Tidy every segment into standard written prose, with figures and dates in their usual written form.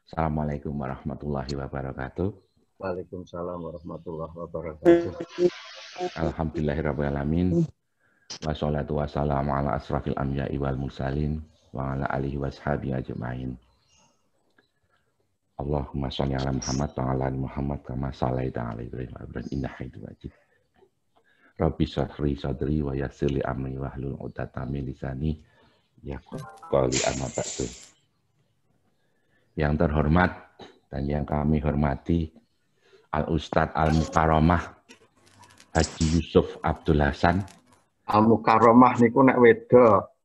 Assalamualaikum warahmatullahi wabarakatuh. Waalaikumsalam warahmatullahi wabarakatuh. Alhamdulillahirrabbilalamin. Wassalatu wassalamu ala asrafil anbiya'i wal mursalin wa ala alihi washabihi ajma'in. Allahumma sholli ala Muhammad wa ala ali Muhammad kama shallaita ala Ibrahim wa Ibrahim innaka Hamidum Majid. Rabbi shrah sadri wa yassir li amri wahlul 'uqdatam min lisani yafqahu qawli amma ba'du. Yang terhormat dan yang kami hormati Al-Ustadz Al-Mukarramah Haji Yusuf Abdul Hasan. Al-Mukarramah niku nek wedo.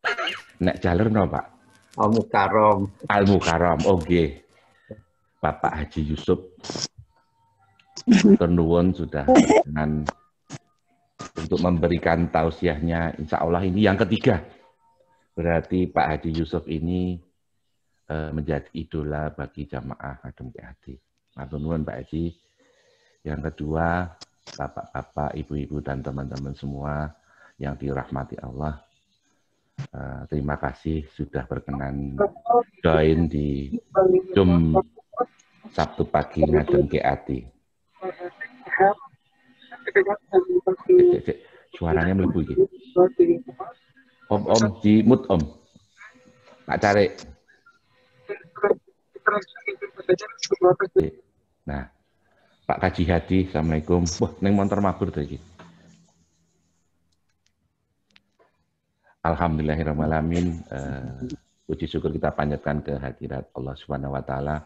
Nek jalur no, Pak? Al-Mukarram. Al-Mukarram, oke. Bapak Haji Yusuf Turnuwun sudah berkenan untuk memberikan tausiahnya. Insya Allah ini yang ketiga. Berarti Pak Haji Yusuf ini menjadi idola bagi jamaah Adem Hati. Matur nuwun Pak Haji. Yang kedua, bapak-bapak, ibu-ibu dan teman-teman semua yang dirahmati Allah. Terima kasih sudah berkenan join di Zoom Sabtu pagi Ngadem Hati. Suaranya melebu iki. Om di mute Om. Pak Cari. Nah, Pak Kaji Hadi, Assalamualaikum. Wah, neng motor mabur tadi. Alhamdulillahirrahmanirrahim. Puji syukur kita panjatkan ke hadirat Allah Subhanahu wa Ta'ala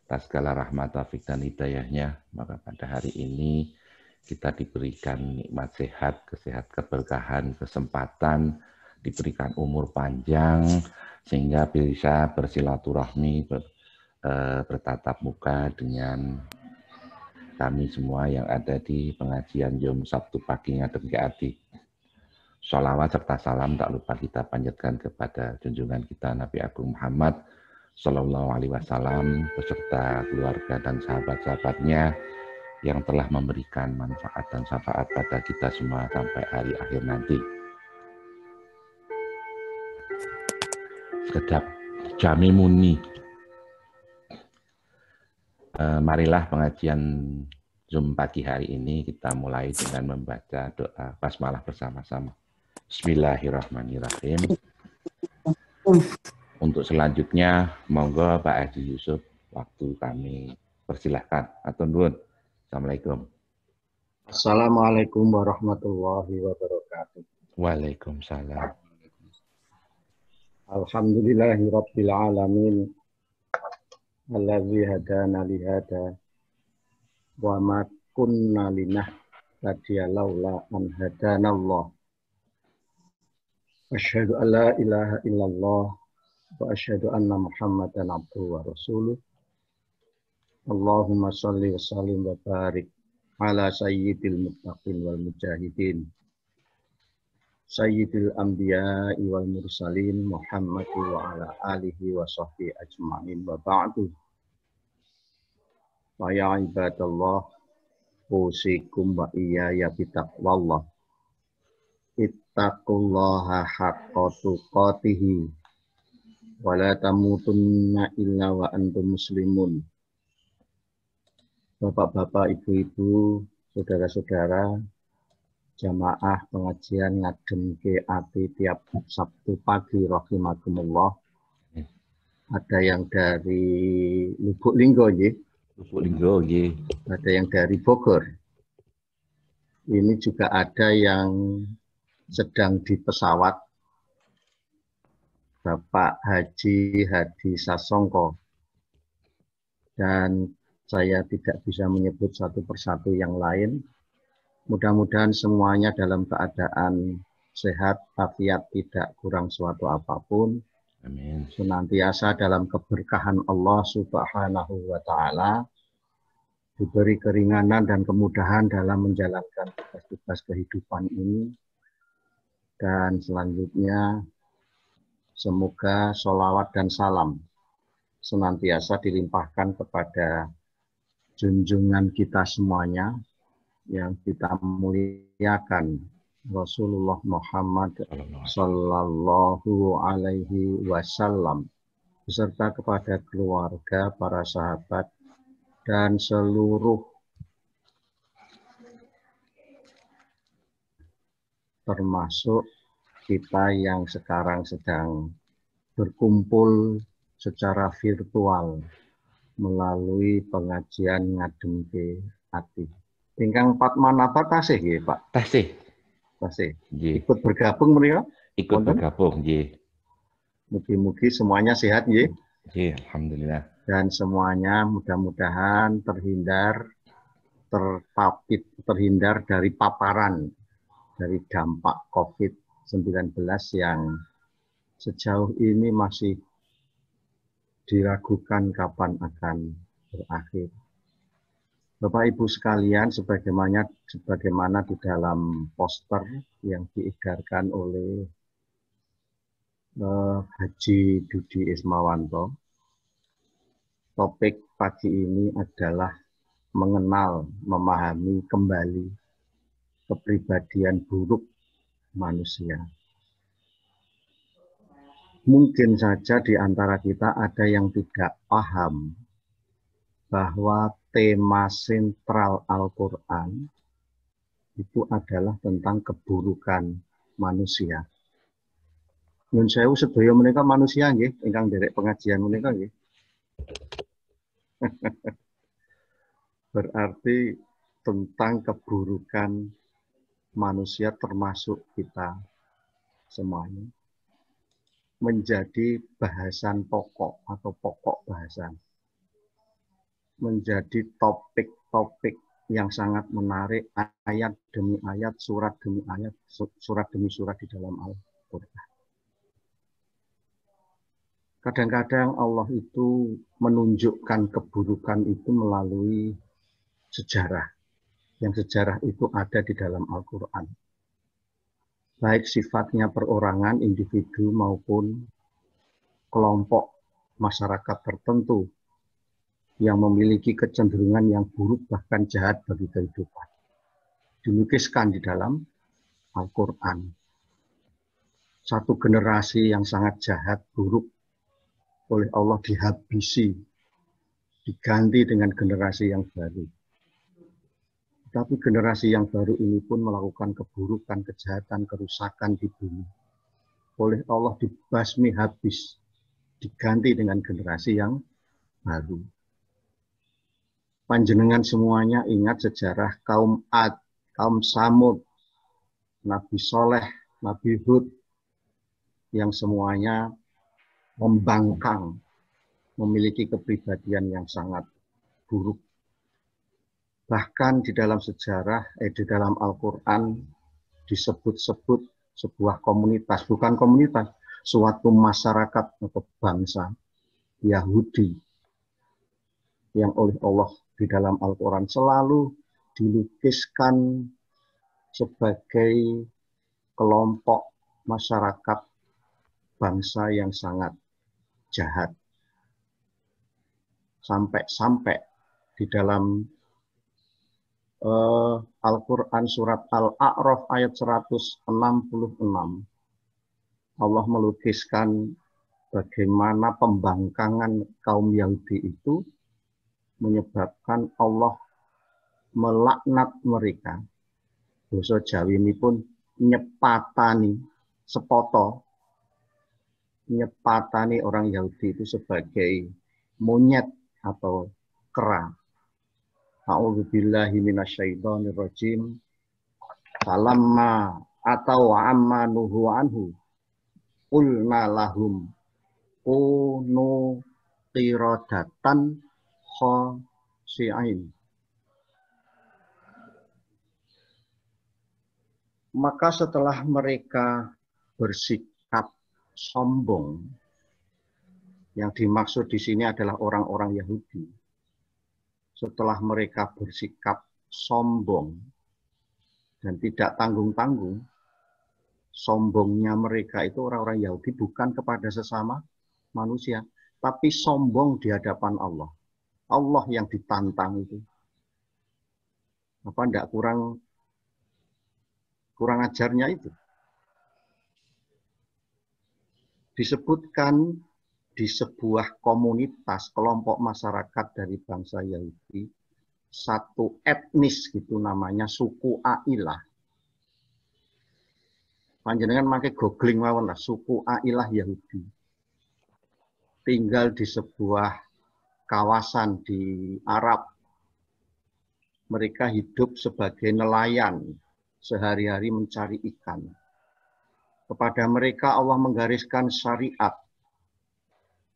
atas segala rahmat, taufik dan hidayahnya. Maka pada hari ini kita diberikan nikmat sehat, keberkahan, kesempatan, diberikan umur panjang sehingga bisa bersilaturahmi, bertatap muka dengan kami semua yang ada di pengajian Yom Sabtu pagi Ngadem Hati. Sholawat serta salam tak lupa kita panjatkan kepada junjungan kita Nabi Agung Muhammad Sallallahu Alaihi Wasallam beserta keluarga dan sahabat-sahabatnya yang telah memberikan manfaat dan syafaat pada kita semua sampai hari akhir nanti. Sedap Jami Muni. Marilah pengajian Zoom pagi hari ini kita mulai dengan membaca doa basmalah bersama-sama. Bismillahirrahmanirrahim. Untuk selanjutnya, monggo Pak Haji Yusuf, waktu kami persilahkan. Atur nuwun. Assalamualaikum. Assalamualaikum warahmatullahi wabarakatuh. Waalaikumsalam. Alhamdulillahirabbil alamin. Allazi hadana li hada wa ma kunna linahtadiya laula an hadanallah. Asyhadu an la ilaha illallah wa asyhadu anna Muhammadan abduhu wa rasuluh. Allahumma shalli wa sallim wa barik ala sayyidil muttaqin wal mujahidin. Sayyidil anbiya'i wal mursalin Muhammad wa ala alihi wa sahbihi ajma'in wa ba'du. Wa ya ibadallah usikum wa iyaya bitaqwallah. Ittaqullaha haqqa tuqatih wa la tamutunna illa wa antum muslimun. Bapak-bapak, ibu-ibu, saudara-saudara, jamaah pengajian Ngadem Hati tiap Sabtu pagi rahimakumullah. Ada yang dari Lubuk Linggo, Lubuk Linggo, ada yang dari Bogor. Ini juga ada yang sedang di pesawat, Bapak Haji Hadi Sasongko. Dan saya tidak bisa menyebut satu persatu yang lain. Mudah-mudahan semuanya dalam keadaan sehat, afiat, tidak kurang suatu apapun. Amin. Senantiasa dalam keberkahan Allah Subhanahu wa Ta'ala, diberi keringanan dan kemudahan dalam menjalankan tugas-tugas kehidupan ini. Dan selanjutnya, semoga sholawat dan salam senantiasa dilimpahkan kepada junjungan kita semuanya, yang kita muliakan, Rasulullah Muhammad Sallallahu Alaihi Wasallam. beserta kepada keluarga, para sahabat, dan seluruh termasuk kita yang sekarang sedang berkumpul secara virtual melalui pengajian Ngademke Ati. Ingkang Padmanaba tasih nggih, Pak. Tasih. Tasih. Nggih. Ikut bergabung menika? Ikut bergabung, nggih. Mugi-mugi semuanya sehat nggih. Nggih, alhamdulillah. Dan semuanya mudah-mudahan terhindar dari paparan dari dampak COVID-19 yang sejauh ini masih diragukan kapan akan berakhir. Bapak Ibu sekalian, sebagaimana di dalam poster yang diedarkan oleh Haji Dudi Ismawanto, topik pagi ini adalah mengenal, memahami kembali kepribadian buruk manusia. Mungkin saja di antara kita ada yang tidak paham bahwa tema sentral Al-Quran itu adalah tentang keburukan manusia. Nun sewu sedaya menika manusia nggih, ingkang nderek pengajian menika nggih. Berarti tentang keburukan manusia termasuk kita semuanya menjadi bahasan pokok atau pokok bahasan. Menjadi topik-topik yang sangat menarik, ayat demi ayat, surat demi ayat, surat demi surat di dalam Al-Quran. Kadang-kadang Allah itu menunjukkan keburukan itu melalui sejarah. Yang sejarah itu ada di dalam Al-Quran. Baik sifatnya perorangan, individu maupun kelompok masyarakat tertentu yang memiliki kecenderungan yang buruk bahkan jahat bagi kehidupan. Dilukiskan di dalam Al-Quran. Satu generasi yang sangat jahat, buruk, oleh Allah dihabisi, diganti dengan generasi yang baru. Tapi generasi yang baru ini pun melakukan keburukan, kejahatan, kerusakan di bumi. Oleh Allah dibasmi habis, diganti dengan generasi yang baru. Panjenengan semuanya ingat sejarah kaum Ad, kaum Samud, Nabi Soleh, Nabi Hud, yang semuanya membangkang, memiliki kepribadian yang sangat buruk. Bahkan di dalam sejarah, di dalam Al-Quran disebut-sebut sebuah komunitas, bukan komunitas, suatu masyarakat atau bangsa Yahudi yang oleh Allah di dalam Al-Quran selalu dilukiskan sebagai kelompok masyarakat bangsa yang sangat jahat. Sampai-sampai di dalam Al-Quran surat Al-A'raf ayat 166, Allah melukiskan bagaimana pembangkangan kaum Yahudi itu menyebabkan Allah melaknat mereka. Basa Jawi ini pun nyepatani, sepoto, nyepatani orang Yahudi itu sebagai monyet atau kera. A'udzubillahi minasyaitonirrajim. Falamma atau amma nuhu anhu qulna lahum kunu qiradatan khasi'in. Maka setelah mereka bersikap sombong, yang dimaksud di sini adalah orang-orang Yahudi. Setelah mereka bersikap sombong dan tidak tanggung-tanggung, sombongnya mereka itu orang-orang Yahudi bukan kepada sesama manusia, tapi sombong di hadapan Allah. Allah yang ditantang itu. Apa enggak kurang ajarnya itu? Disebutkan di sebuah komunitas, kelompok masyarakat dari bangsa Yahudi, satu etnis gitu namanya suku Ailah. Panjenengan pakai googling mawon lah, suku Ailah Yahudi. Tinggal di sebuah kawasan di Arab. Mereka hidup sebagai nelayan, sehari-hari mencari ikan. Kepada mereka Allah menggariskan syariat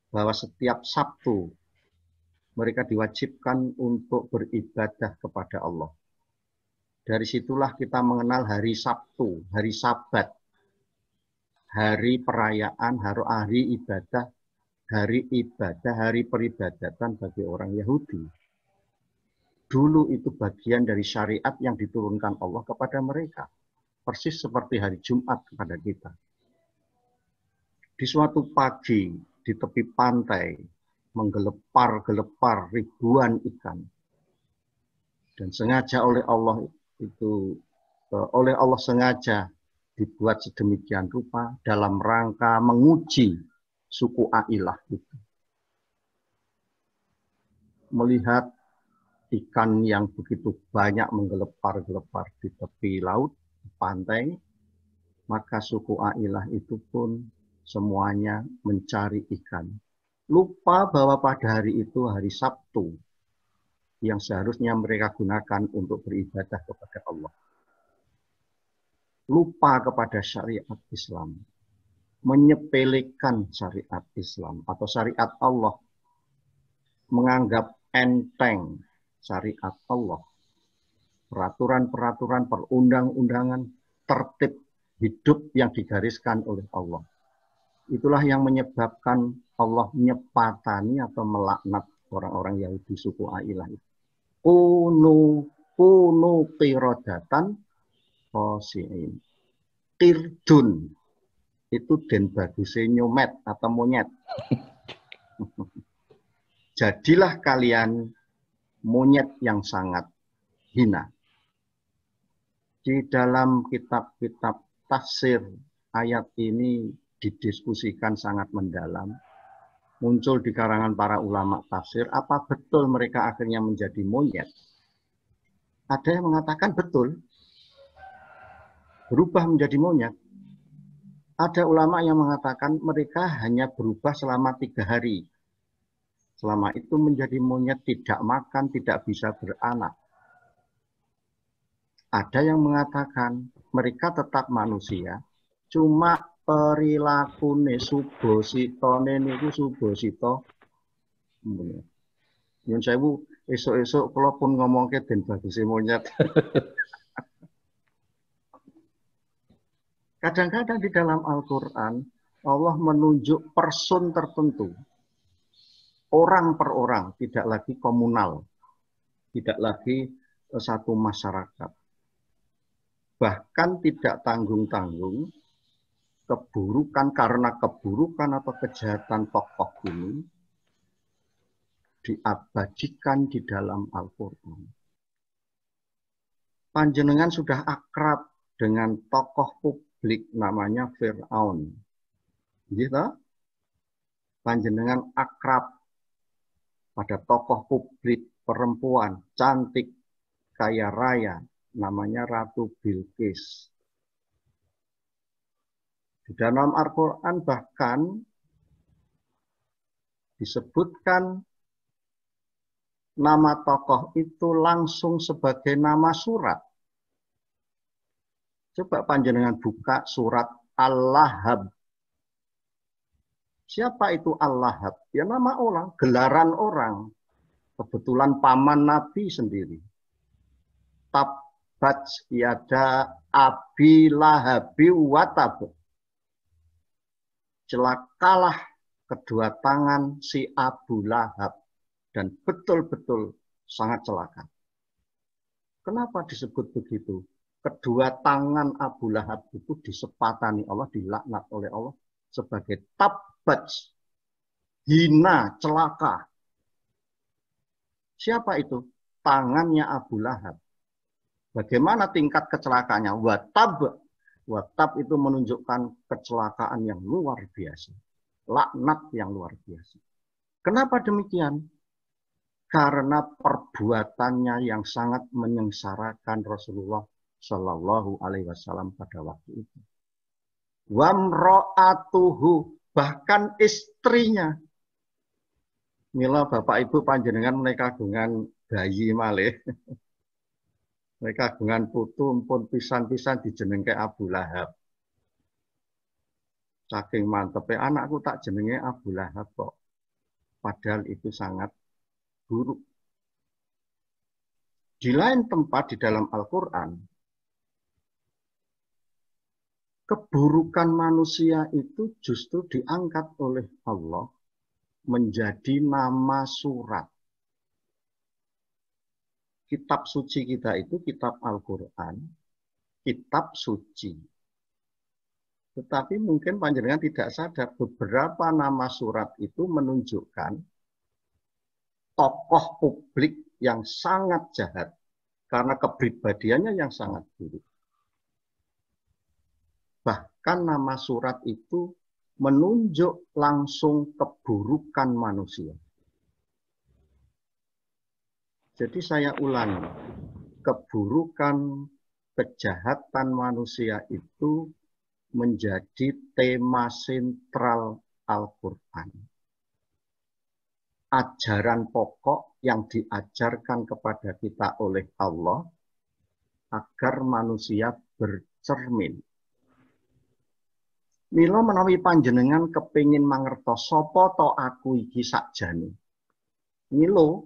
bahwa setiap Sabtu mereka diwajibkan untuk beribadah kepada Allah. Dari situlah kita mengenal hari Sabtu, hari Sabat, hari perayaan, hari ibadah, hari peribadatan bagi orang Yahudi. Dulu itu bagian dari syariat yang diturunkan Allah kepada mereka. Persis seperti hari Jumat kepada kita. Di suatu pagi, di tepi pantai, menggelepar-gelepar ribuan ikan. Dan sengaja oleh Allah sengaja dibuat sedemikian rupa dalam rangka menguji suku Ailah itu. Melihat ikan yang begitu banyak menggelepar-gelepar di tepi laut, di pantai, maka suku Ailah itu pun semuanya mencari ikan. Lupa bahwa pada hari itu hari Sabtu yang seharusnya mereka gunakan untuk beribadah kepada Allah. Lupa kepada syariat Islam. Menyepelekan syariat Islam atau syariat Allah. Menganggap enteng syariat Allah. Peraturan-peraturan perundang-undangan tertib hidup yang digariskan oleh Allah. Itulah yang menyebabkan Allah nyepatani atau melaknat orang-orang Yahudi suku Ailah itu. Kunu qiradatan khosi'in. Qirdun itu den baguse nyomet atau monyet. Jadilah kalian monyet yang sangat hina. Di dalam kitab-kitab tafsir ayat ini didiskusikan sangat mendalam. Muncul di karangan para ulama tafsir, apa betul mereka akhirnya menjadi monyet? Ada yang mengatakan betul, berubah menjadi monyet. Ada ulama yang mengatakan mereka hanya berubah selama 3 hari. Selama itu menjadi monyet, tidak makan, tidak bisa beranak. Ada yang mengatakan mereka tetap manusia, cuma perilakune subositone niku subosito. Nyun sewu, esuk-esuk kula pun ngomongke den baguse monyet. Kadang-kadang di dalam Al-Qur'an Allah menunjuk person tertentu. Orang per orang, tidak lagi komunal. Tidak lagi satu masyarakat. Bahkan tidak tanggung-tanggung keburukan karena keburukan atau kejahatan tokoh ini diabadikan di dalam Al-Qur'an. Panjenengan sudah akrab dengan tokoh publik namanya Fir'aun. Gitu? Panjenengan akrab pada tokoh publik perempuan cantik kaya raya namanya Ratu Bilqis. Di dalam Al-Qur'an bahkan disebutkan nama tokoh itu langsung sebagai nama surat. Coba panjenengan buka surat Al-Lahab. Siapa itu Al-Lahab? Ya nama orang, gelaran orang. Kebetulan paman Nabi sendiri. Tabbat yada Abi Lahabi wa tab. Celakalah kedua tangan si Abu Lahab. Dan betul-betul sangat celaka. Kenapa disebut begitu? Kedua tangan Abu Lahab itu disepatani Allah, dilaknat oleh Allah sebagai tabbat, hina, celaka. Siapa itu? Tangannya Abu Lahab. Bagaimana tingkat kecelakaannya? Watab. Watab itu menunjukkan kecelakaan yang luar biasa. laknat yang luar biasa. Kenapa demikian? Karena perbuatannya yang sangat menyengsarakan Rasulullah Shallallahu Alaihi Wasallam pada waktu itu. Wamro'atuhu, bahkan istrinya. Mila bapak ibu panjenengan mereka kagungan bayi malih. Mereka kagungan putu pun pisan-pisan dijenengke Abu Lahab. Saking mantepnya anakku tak jenenge Abu Lahab kok. Padahal itu sangat buruk. Di lain tempat di dalam Al-Quran, keburukan manusia itu justru diangkat oleh Allah menjadi nama surat. Kitab suci kita itu kitab Al-Quran, kitab suci. Tetapi mungkin panjenengan tidak sadar beberapa nama surat itu menunjukkan tokoh publik yang sangat jahat karena kepribadiannya yang sangat buruk. Bahkan nama surat itu menunjuk langsung keburukan manusia. Jadi saya ulangi, keburukan, kejahatan manusia itu menjadi tema sentral Al-Quran. Ajaran pokok yang diajarkan kepada kita oleh Allah agar manusia bercermin. Mila menawi panjenengan kepingin mangertos sapa to aku iki sakjane. Mila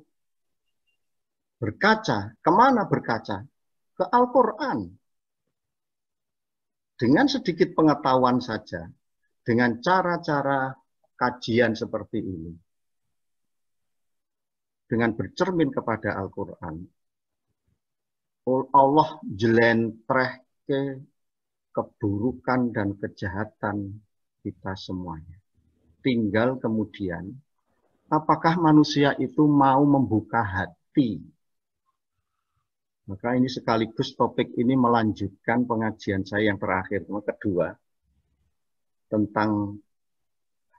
berkaca, kemana berkaca? Ke Al-Quran. Dengan sedikit pengetahuan saja, dengan cara-cara kajian seperti ini, dengan bercermin kepada Al-Quran, Allah jelentrehke keburukan dan kejahatan kita semuanya. Tinggal kemudian, apakah manusia itu mau membuka hati? Maka ini sekaligus topik ini melanjutkan pengajian saya yang terakhir, kedua, tentang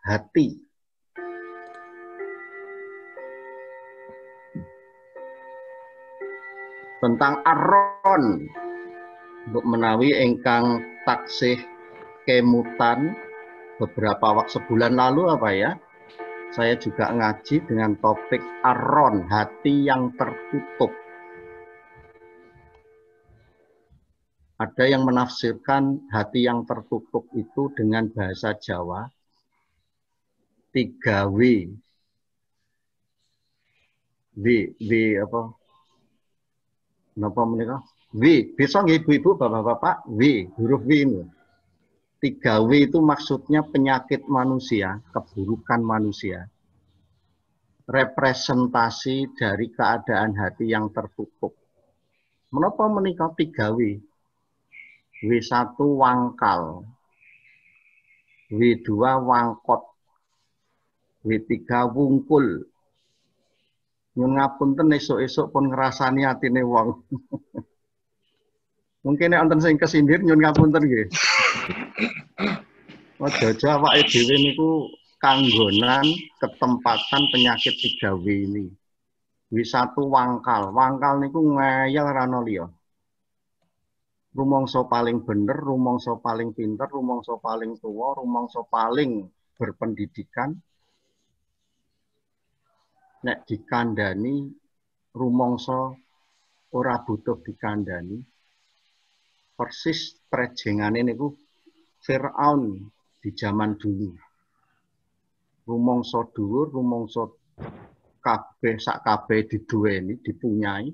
hati. Tentang Ar-Ron, untuk menawi engkang taksih kemutan beberapa waktu sebulan lalu apa ya, saya juga ngaji dengan topik Ar-Ron, hati yang tertutup. Ada yang menafsirkan hati yang tertutup itu dengan bahasa Jawa 3W. W apa? Napa menika? W. Besok ibu-ibu, bapak-bapak, W, huruf W ini. 3W itu maksudnya penyakit manusia, keburukan manusia. Representasi dari keadaan hati yang tertutup. Menapa menika 3W? W1 wangkal, W2 wangkot, W3 wungkul. Nyun ngapunten esuk-esuk pun ngrasani atine wong. Mungkin nek wonten sing kesindir nyun ngapunten nggih. Aja-aja awake dhewe niku kanggonan ketempatan penyakit 3W ini. W1 wangkal, wangkal niku ngeyel ra ana liya. Rumangsa paling bener, rumangsa paling pinter, rumangsa paling tua, rumangsa paling berpendidikan. Nek dikandani rumangsa ora butuh dikandani. Persis prejengane niku Firaun di zaman dulu. Rumangsa dhuwur, rumangsa kabeh sak kabeh diduweni, dipunyai,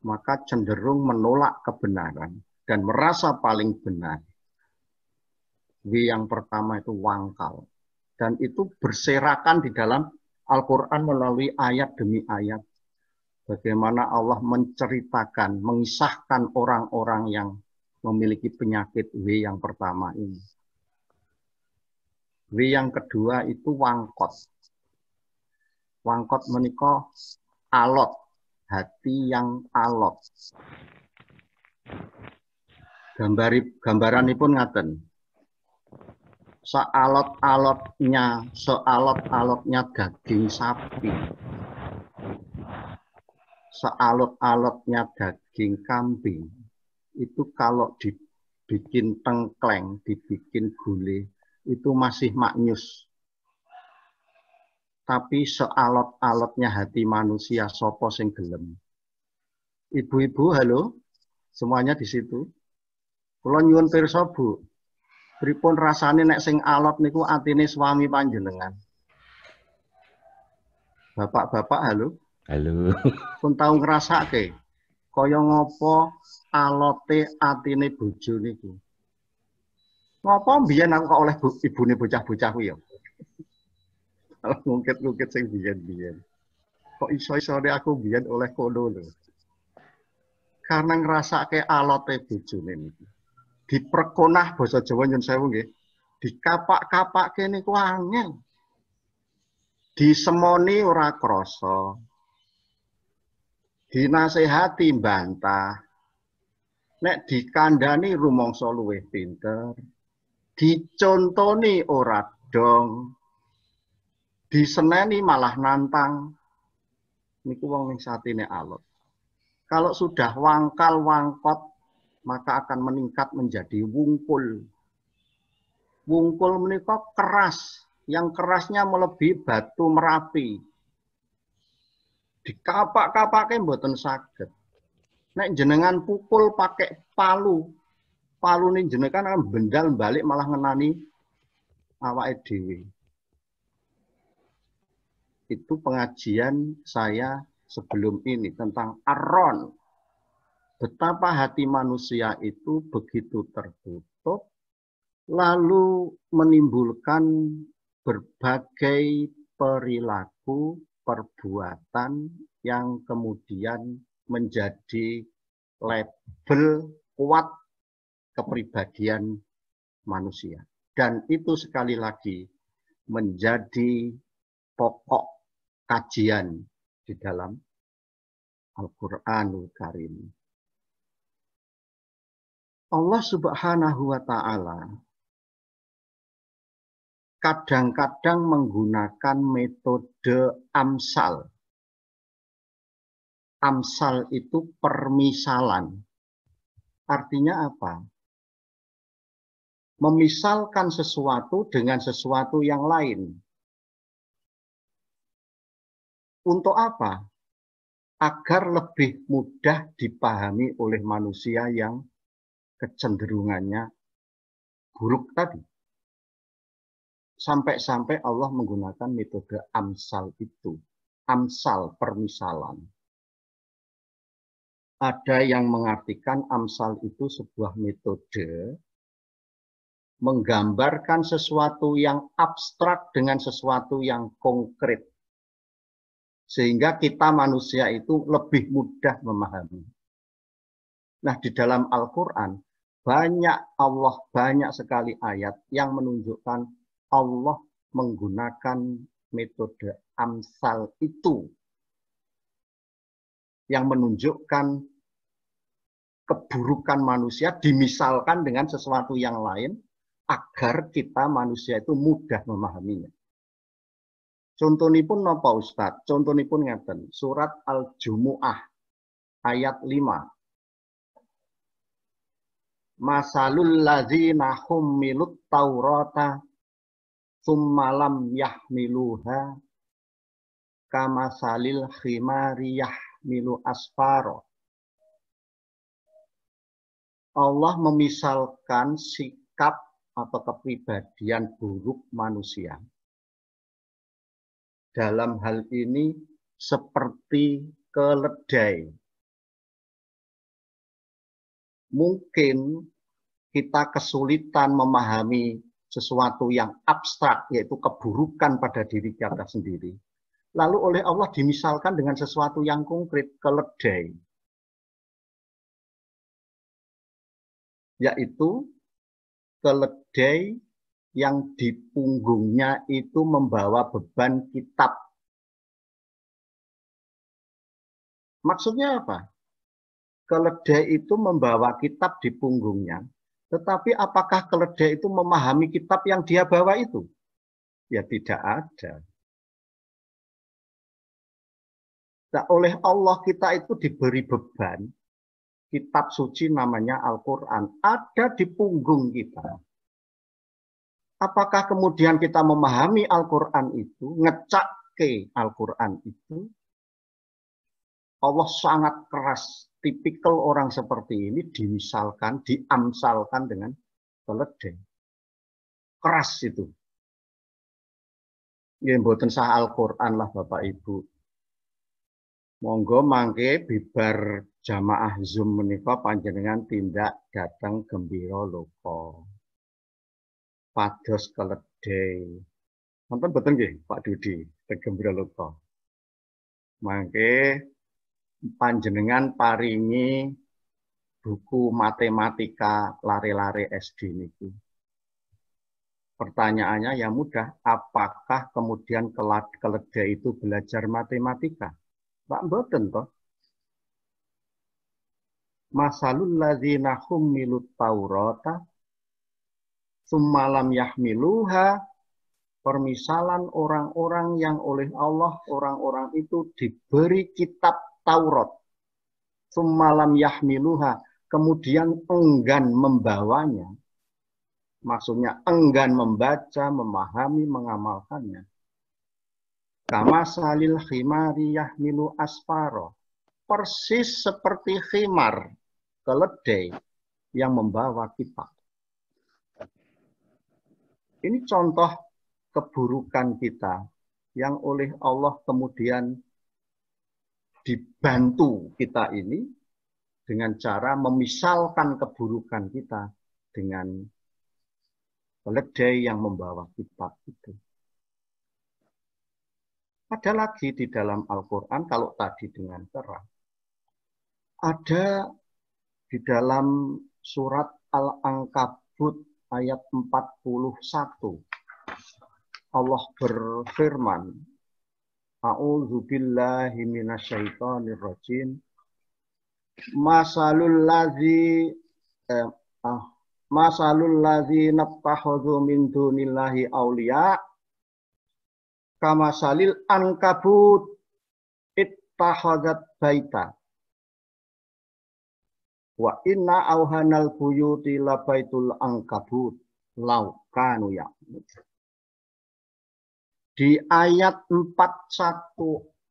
maka cenderung menolak kebenaran dan merasa paling benar. W yang pertama itu wangkal. Dan itu berserakan di dalam Al-Quran melalui ayat demi ayat. Bagaimana Allah menceritakan, mengisahkan orang-orang yang memiliki penyakit W yang pertama ini. W yang kedua itu wangkot. Wangkot menika alot, hati yang alot. Gambaranipun ngaten. sealot-alotnya daging sapi, sealot-alotnya daging kambing, itu kalau dibikin tengkleng, dibikin gulai, itu masih maknyus. Tapi sealot-alotnya hati manusia, sopo sing gelem. Ibu-ibu, halo, semuanya di situ. Kula nyuwun pirsa, Bu. Pripun rasane nek sing alot niku atine swami panjenengan? Bapak-bapak, halo. Halo. Pun tau ngrasake kaya ngopo alote atine bojo niku. Ngopo mbiyen aku kok oleh ibune bocah-bocah kuwi ya? Ngungkit-ngungkit sing biyen-biyen. Kok iso-isone aku biyen oleh kono lho. Karena ngrasake alote bojone niku. Diperkonah basa Jawa nyun sewu nggih. Dikapak-kapake niku angel. Disemoni ora krasa. Dinasehati bantah. Nek dikandani rumangsa luwih pinter. Dicontoni ora dong. Diseneni malah nantang. Niku wong ning satine alot. Kalau sudah wangkal-wangkot, maka akan meningkat menjadi wungkul. Wungkul menika keras, yang kerasnya melebihi batu Merapi. Dikapak-kapake mboten saged. Nek jenengan pukul pakai palu, palu ini jenengan akan bendal balik malah ngenani awake dhewe. Itu pengajian saya sebelum ini tentang Ar-Ron. Betapa hati manusia itu begitu tertutup, lalu menimbulkan berbagai perilaku, perbuatan yang kemudian menjadi label kuat kepribadian manusia. Dan itu sekali lagi menjadi pokok kajian di dalam Al-Qur'anul Karim. Allah Subhanahu wa Ta'ala kadang-kadang menggunakan metode amsal. Amsal itu permisalan. Artinya apa? Memisalkan sesuatu dengan sesuatu yang lain. Untuk apa? Agar lebih mudah dipahami oleh manusia yang kecenderungannya buruk tadi. Sampai-sampai Allah menggunakan metode amsal itu. Amsal, permisalan. Ada yang mengartikan amsal itu sebuah metode menggambarkan sesuatu yang abstrak dengan sesuatu yang konkret. Sehingga kita manusia itu lebih mudah memahami. Nah, di dalam Al-Quran, banyak sekali ayat yang menunjukkan Allah menggunakan metode amsal itu. Yang menunjukkan keburukan manusia dimisalkan dengan sesuatu yang lain, agar kita manusia itu mudah memahaminya. Contohipun napa Ustaz? Contohipun ngeten, surat Al-Jumu'ah ayat 5. Masalul ladzina hummilut taurata tsumma lam yahmiluha kamasalil khimari yahmilu asfaro. Allah memisalkan sikap atau kepribadian buruk manusia. Dalam hal ini seperti keledai. Mungkin kita kesulitan memahami sesuatu yang abstrak, yaitu keburukan pada diri kita sendiri. Lalu oleh Allah dimisalkan dengan sesuatu yang konkret, keledai. Yaitu keledai yang di punggungnya itu membawa beban kitab. Maksudnya apa? Keledai itu membawa kitab di punggungnya Tetapi apakah keledai itu memahami kitab yang dia bawa itu? Ya tidak ada. Nah, oleh Allah kita itu diberi beban, kitab suci namanya Al-Quran, ada di punggung kita. Apakah kemudian kita memahami Al-Quran itu, ngecak ke Al-Quran itu? Allah sangat keras, tipikal orang seperti ini dimisalkan, diamsalkan dengan keledai. Keras itu. Ya, mboten sah Al-Quran lah Bapak Ibu. Monggo mangke bibar jamaah Zoom menika panjenengan tindak datang gembira loko. Pados keledai. Nonton boten nggih Pak Dudi, gembira loko. Mangke panjenengan paringi buku matematika lare-lare SD niku. Pertanyaannya yang mudah, apakah kemudian keledai itu belajar matematika? Pak mboten toh. Masalul ladzina hummilut taurata tsumma lam yahmiluha, permisalan orang-orang yang oleh Allah, orang-orang itu diberi kitab Taurat, tsumma lam yahmiluha, kemudian enggan membawanya. Maksudnya enggan membaca, memahami, mengamalkannya. Kama salil khimari yahmilu asfaro. Persis seperti khimar, keledai yang membawa kitab. Ini contoh keburukan kita yang oleh Allah kemudian dibantu kita ini dengan cara memisalkan keburukan kita dengan keledai yang membawa kitab itu. Ada lagi di dalam Al-Quran, kalau tadi dengan terang. Ada di dalam surat Al-Ankabut ayat 41. Allah berfirman, A'udzubillahi minasyaitonirrajim. Masalul ladzi nattakhadhu min dunillahi awliya kama salil ankabut ittakhadzat baita wa inna auhanal buyuti labaitul ankabut law kanu ya'lamun. Di ayat 41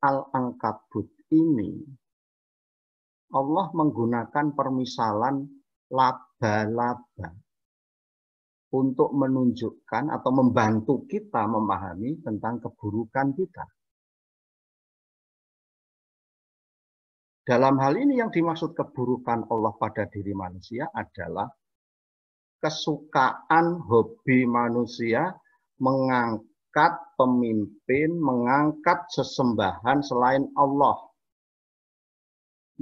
Al-Ankabut ini Allah menggunakan permisalan laba-laba untuk menunjukkan atau membantu kita memahami tentang keburukan kita. Dalam hal ini yang dimaksud keburukan Allah pada diri manusia adalah kesukaan hobi manusia mengangkat pemimpin, mengangkat sesembahan selain Allah.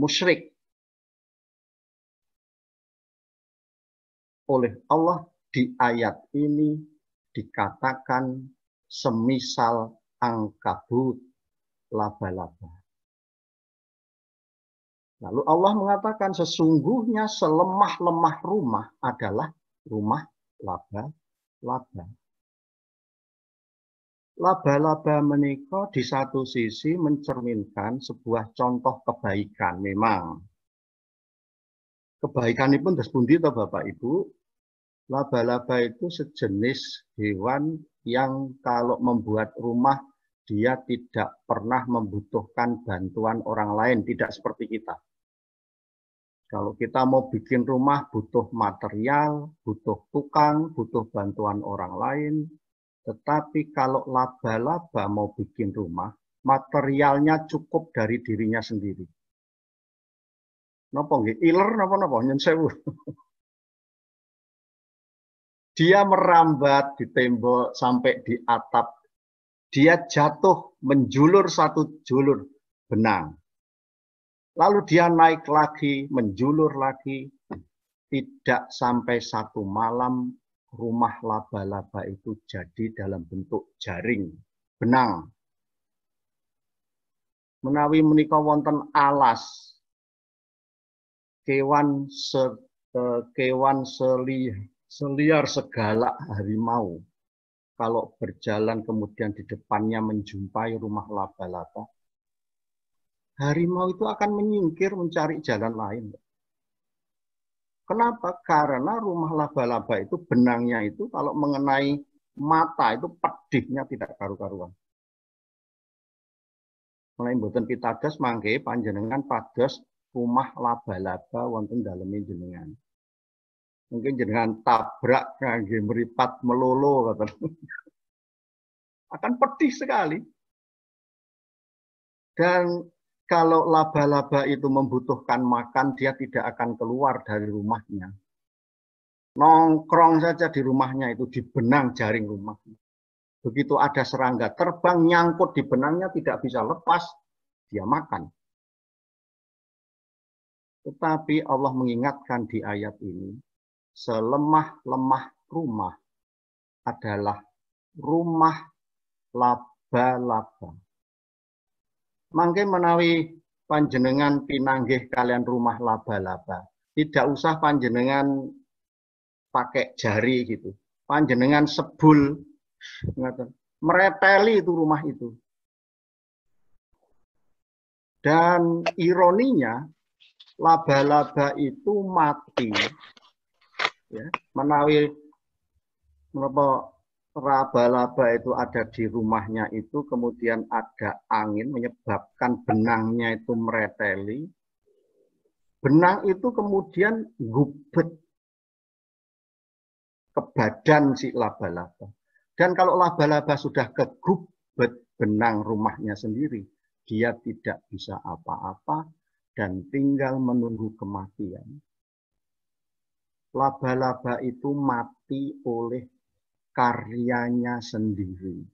Musyrik. Oleh Allah di ayat ini dikatakan semisal ankabut, laba-laba. Lalu Allah mengatakan sesungguhnya selemah-lemah rumah adalah rumah laba-laba. Laba-laba menika di satu sisi mencerminkan sebuah contoh kebaikan memang. Kebaikan pun terus pundi toh Bapak Ibu. Laba-laba itu sejenis hewan yang kalau membuat rumah dia tidak pernah membutuhkan bantuan orang lain, tidak seperti kita. Kalau kita mau bikin rumah butuh material, butuh tukang, butuh bantuan orang lain. Tetapi kalau laba-laba mau bikin rumah, materialnya cukup dari dirinya sendiri. Napa nggih? Iler napa-napa nyen sewu. Dia merambat di tembok sampai di atap. Dia jatuh menjulur satu julur benang. Lalu dia naik lagi, menjulur lagi. Tidak sampai satu malam rumah laba-laba itu jadi dalam bentuk jaring, benang. Menawi menika wonten alas, kewan kewan seliar segala harimau kalau berjalan kemudian di depannya menjumpai rumah laba-laba, harimau itu akan menyingkir mencari jalan lain. Kenapa? Karena rumah laba-laba itu benangnya itu kalau mengenai mata itu pedihnya tidak karu-karuan. Mulai mboten pitados mangke panjenengan pados rumah laba-laba wonten daleme jenengan. Mungkin jenengan tabrak kangge meripat melolo akan pedih sekali. Dan kalau laba-laba itu membutuhkan makan, dia tidak akan keluar dari rumahnya. Nongkrong saja di rumahnya itu, di benang jaring rumahnya. Begitu ada serangga terbang, nyangkut di benangnya, tidak bisa lepas, dia makan. Tetapi Allah mengingatkan di ayat ini, selemah-lemah rumah adalah rumah laba-laba. Mangke menawi panjenengan pinanggih kalian rumah laba-laba. Tidak usah panjenengan pakai jari gitu. Panjenengan sebul, mereteli itu rumah itu. Dan ironinya, laba-laba itu mati. Ya, menawi laba-laba itu ada di rumahnya itu, kemudian ada angin menyebabkan benangnya itu mereteli. Benang itu kemudian gubet ke badan si laba-laba. Dan kalau laba-laba sudah kegubet benang rumahnya sendiri, dia tidak bisa apa-apa dan tinggal menunggu kematian. Laba-laba itu mati oleh karyanya sendiri.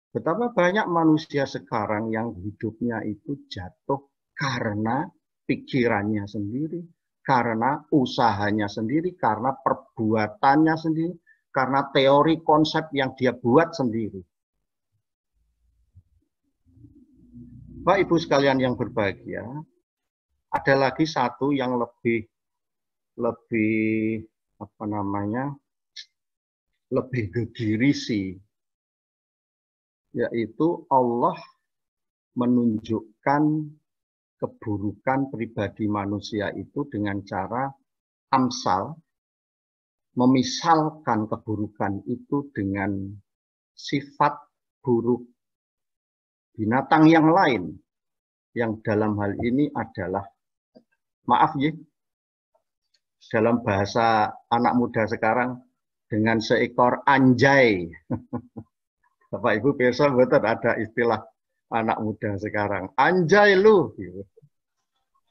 Betapa banyak manusia sekarang yang hidupnya itu jatuh karena pikirannya sendiri, karena usahanya sendiri, karena perbuatannya sendiri, karena teori konsep yang dia buat sendiri. Bapak Ibu sekalian yang berbahagia, ada lagi satu yang lebih gegirisi, yaitu Allah menunjukkan keburukan pribadi manusia itu dengan cara amsal, memisalkan keburukan itu dengan sifat buruk binatang yang lain, yang dalam hal ini adalah, maaf ya, dalam bahasa anak muda sekarang, dengan seekor anjay. Bapak Ibu pirsa betul ada istilah anak muda sekarang, anjay lu.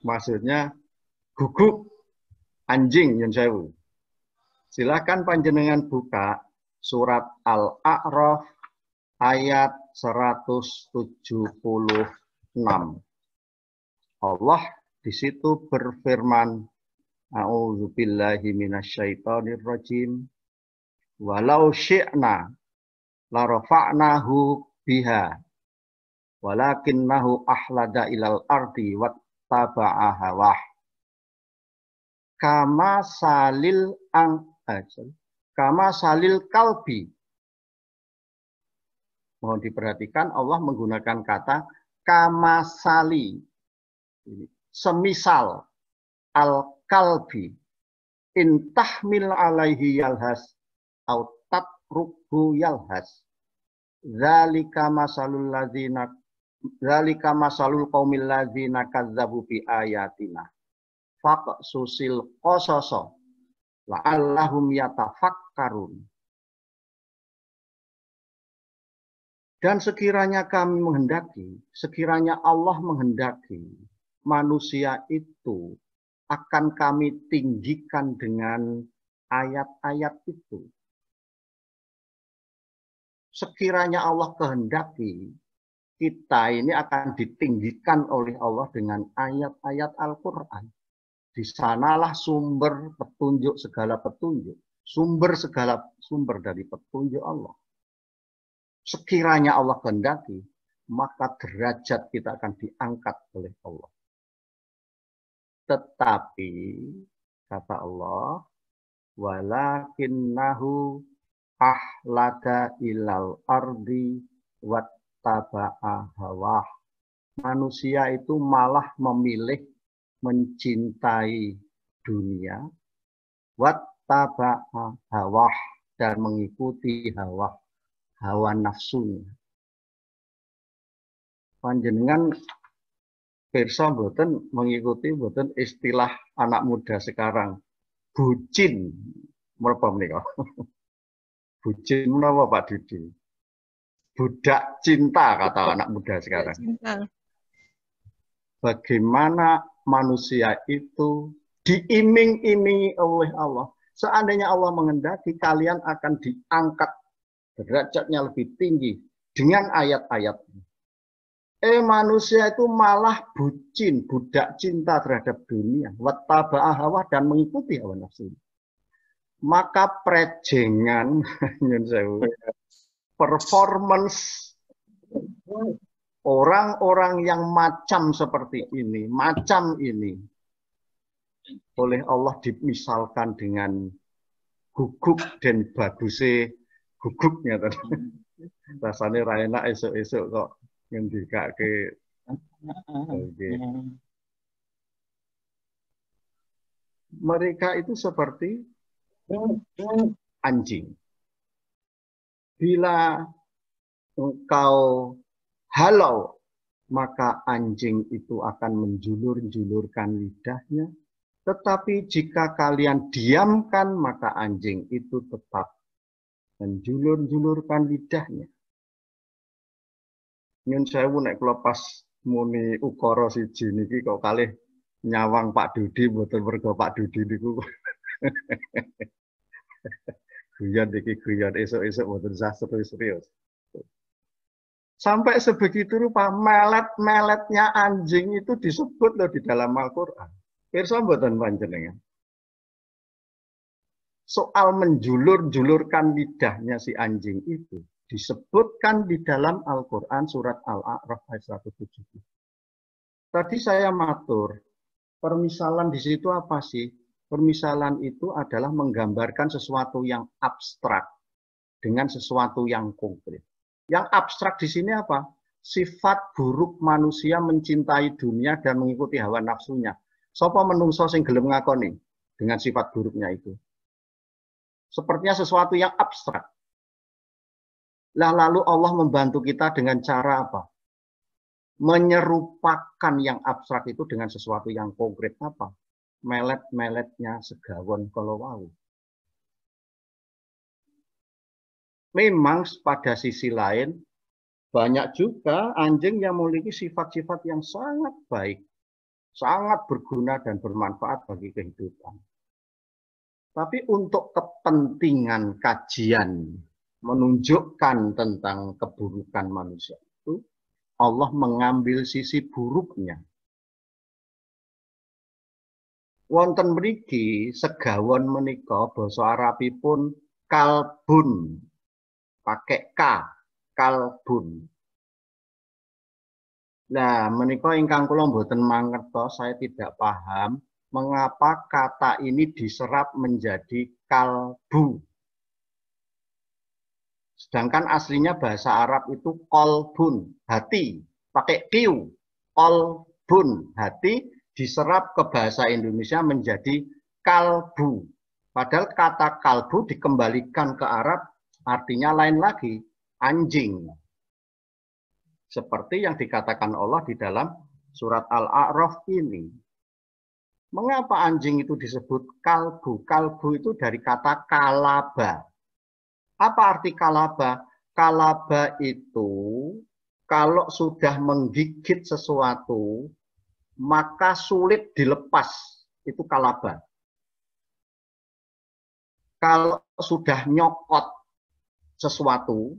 Maksudnya guguk, anjing yang sewu. Silakan panjenengan buka surat Al-A'raf ayat 176. Allah di situ berfirman, a'udzubillahi minasyaitonirrajim. Walau syi'na la rafa'nahu biha walakinnahu ahlada ilal ardi wattaba'a hawah. Kama salil kalbi. Mohon diperhatikan, Allah menggunakan kata kama sali. Semisal al-kalbi in tahmil alaihi yalhas au tatruku yalhas. Zalika masalul qaumil ladzina kazzabu bi ayatina. Faqsusil qasasa la'allahum yatafakkarun. Dan sekiranya kami menghendaki, sekiranya Allah menghendaki, manusia itu akan kami tinggikan dengan ayat-ayat itu. Sekiranya Allah kehendaki, kita ini akan ditinggikan oleh Allah dengan ayat-ayat Al-Quran. Di sanalah sumber petunjuk segala petunjuk. Segala sumber dari petunjuk Allah. Sekiranya Allah kehendaki, maka derajat kita akan diangkat oleh Allah. Tetapi Kata Allah, walakinnahu ahlada ilal ardi wattaba'a hawah. Manusia itu malah memilih mencintai dunia, wattaba'a hawah, dan mengikuti hawa nafsunya. Panjenengan pirsa mboten mengikuti mboten istilah anak muda sekarang, bucin menapa menika? Bucin menapa Pak Didi? Budak cinta kata anak muda sekarang. Cinta. Bagaimana manusia itu diiming-imingi oleh Allah. Seandainya Allah mengendaki, kalian akan diangkat derajatnya lebih tinggi dengan ayat-ayat. Manusia itu malah bucin, budak cinta terhadap dunia, wattaba'a hawa, dan mengikuti hawa nafsu. Maka prejengan, performance orang-orang yang macam seperti ini, oleh Allah dimisalkan dengan guguk dan bagusnya guguknya tadi. Rasanya ra enak esuk-esuk kok ngendikake. Okay. Mereka itu seperti anjing. Bila engkau halau, maka anjing itu akan menjulur-julurkan lidahnya. Tetapi jika kalian diamkan, maka anjing itu tetap menjulur-julurkan lidahnya. Nyun sewu nek kula pas muni ukara siji niki kok kalih nyawang Pak Dudi, mboten mergo Pak Dudi niku. Guyon iki guyon, esuk-esuk mboten usah serius. Sampai sebegitu rupa melet-meletnya anjing itu disebut loh di dalam Al-Qur'an. Pirsa mboten panjenengan? Soal menjulur-julurkan lidahnya si anjing itu disebutkan di dalam Al-Qur'an surat Al-A'raf ayat 170. Tadi saya matur, permisalan di situ apa sih? Permisalan itu adalah menggambarkan sesuatu yang abstrak dengan sesuatu yang konkret. Yang abstrak di sini apa? Sifat buruk manusia mencintai dunia dan mengikuti hawa nafsunya. Sapa menungso sing gelem ngakoni dengan sifat buruknya itu? Sepertinya sesuatu yang abstrak. Lalu Allah membantu kita dengan cara apa? Menyerupakan yang abstrak itu dengan sesuatu yang konkret apa? Melet-meletnya segawon kalau wau. Memang pada sisi lain banyak juga anjing yang memiliki sifat-sifat yang sangat baik, sangat berguna dan bermanfaat bagi kehidupan. Tapi untuk kepentingan kajian menunjukkan tentang keburukan manusia itu, Allah mengambil sisi buruknya. Wonten mriki segawon menika basa Arabipun kalbun, pakai K, kalbun. Nah, menika ingkang kula mboten mangertos, saya tidak paham mengapa kata ini diserap menjadi kalbu. Sedangkan aslinya bahasa Arab itu kolbun, hati, pakai Q, kolbun, hati, diserap ke bahasa Indonesia menjadi kalbu. Padahal kata kalbu dikembalikan ke Arab, artinya lain lagi, anjing. Seperti yang dikatakan Allah di dalam surat Al-A'raf ini. Mengapa anjing itu disebut kalbu? Kalbu itu dari kata kalaba. Apa arti kalaba? Kalaba itu kalau sudah menggigit sesuatu, maka sulit dilepas. Itu kalaba. Kalau sudah nyokot sesuatu,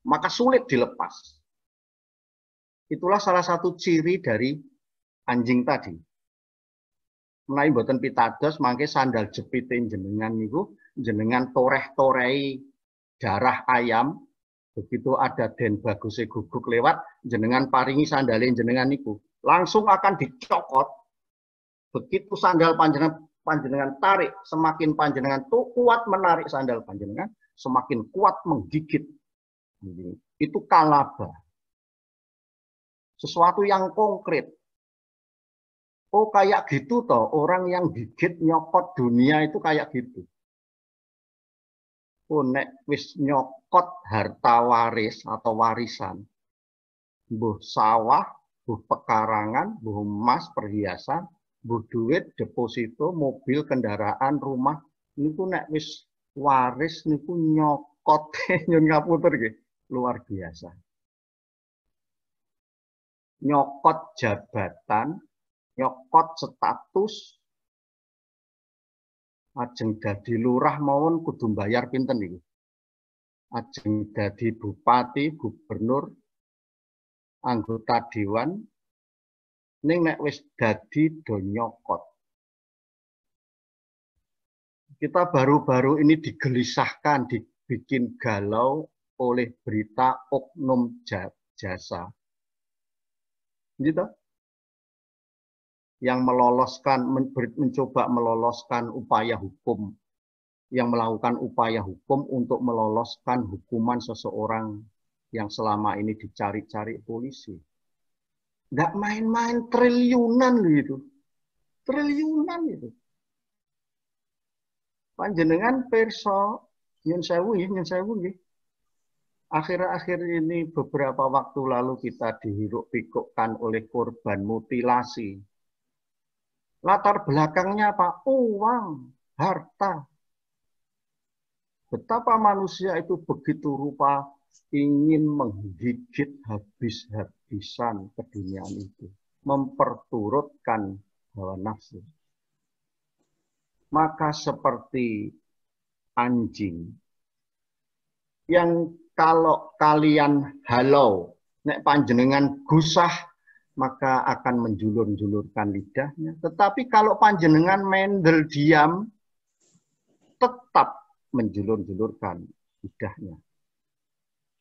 maka sulit dilepas. Itulah salah satu ciri dari anjing tadi. Menawi mboten pitados mangke sandal jepite jenengan niku jenengan toreh-torei darah ayam, begitu ada den baguse guguk lewat jenengan paringi sandale jenengan niku langsung akan dicokot. Begitu sandal panjenengan panjenengan tarik, semakin panjenengan tuh kuat menarik sandal panjenengan, semakin kuat menggigit. Itu kalaba. Sesuatu yang konkret. Oh kayak gitu toh, orang yang gigit nyokot dunia itu kayak gitu. Oh nek wis nyokot harta waris atau warisan, mbuh sawah, mbuh pekarangan, mbuh emas, perhiasan, mbuh duit, deposito, mobil, kendaraan, rumah, niku nek wis waris niku nyokot nyun ngapunten nggih, luar biasa. Nyokot jabatan, nyokot status, ajeng dadi lurah mawon kudu bayar pinten iki. Ajeng dadi bupati, gubernur, anggota dewan, ning nek wis dadi do nyokot. Kita baru-baru ini digelisahkan, dibikin galau oleh berita oknum jasa. Gitu? Yang meloloskan, mencoba meloloskan upaya hukum, yang melakukan upaya hukum untuk meloloskan hukuman seseorang yang selama ini dicari-cari polisi. Nggak main-main, triliunan gitu. Triliunan itu. Panjenengan perso, nyun sewu nggih. Akhir-akhir ini beberapa waktu lalu kita dihiruk-pikukkan oleh korban mutilasi. Latar belakangnya apa? Uang, harta. Betapa manusia itu begitu rupa ingin menggigit habis-habisan keduniaan itu. Memperturutkan hawa nafsu. Maka seperti anjing. Yang kalau kalian halau, nek panjenengan gusah, maka akan menjulur-julurkan lidahnya. Tetapi kalau panjenengan mendel diam, tetap menjulur-julurkan lidahnya.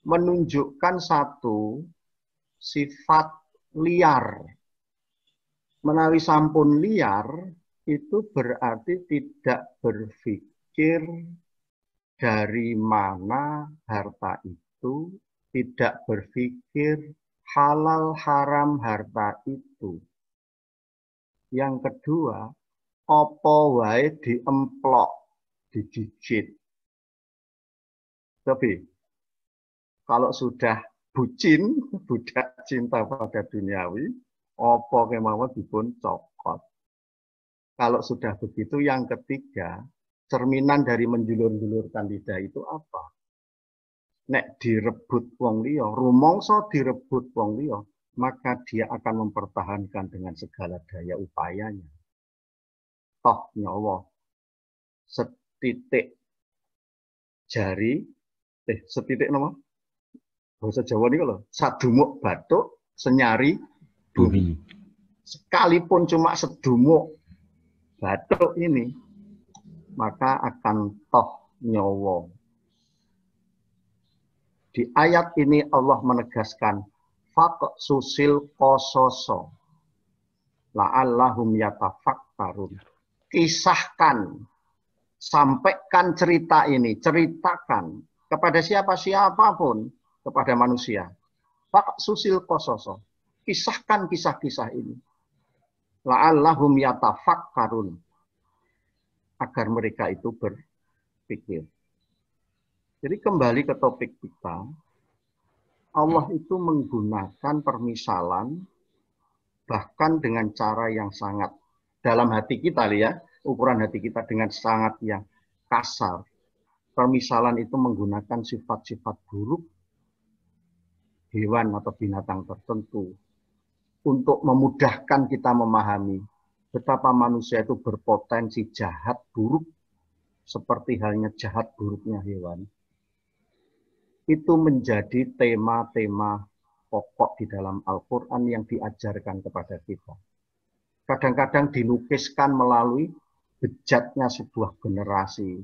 Menunjukkan satu sifat liar. Menawi sampun liar, itu berarti tidak berpikir dari mana harta itu, tidak berpikir halal haram harta itu. Yang kedua, opo wae diemplok, digigit. Tapi kalau sudah bucin, budak cinta pada duniawi, opo kemawon dipun cokot. Kalau sudah begitu, yang ketiga, cerminan dari menjulur-julurkan lidah itu apa? Nek direbut wong liya, rumangsa direbut wong liya, maka dia akan mempertahankan dengan segala daya upayanya. Toh nyawa setitik jari, setitik nama? Bahasa Jawa ini kalau sadumuk batuk, senyari bumi. Sekalipun cuma sedumuk batuk ini, maka akan toh nyawa. Di ayat ini Allah menegaskan faq susil qososo la'allahum yatafakkarun. Kisahkan, sampaikan cerita ini, ceritakan kepada siapapun, kepada manusia. Faq susil qososo. Kisahkan kisah-kisah ini. La'allahum yatafakkarun. Agar mereka itu berpikir. Jadi kembali ke topik kita, Allah itu menggunakan permisalan bahkan dengan cara yang sangat dalam hati kita, ya, ukuran hati kita dengan sangat yang kasar. Permisalan itu menggunakan sifat-sifat buruk hewan atau binatang tertentu untuk memudahkan kita memahami betapa manusia itu berpotensi jahat buruk seperti halnya jahat buruknya hewan. Itu menjadi tema-tema pokok di dalam Al-Quran yang diajarkan kepada kita. Kadang-kadang dilukiskan melalui bejatnya sebuah generasi,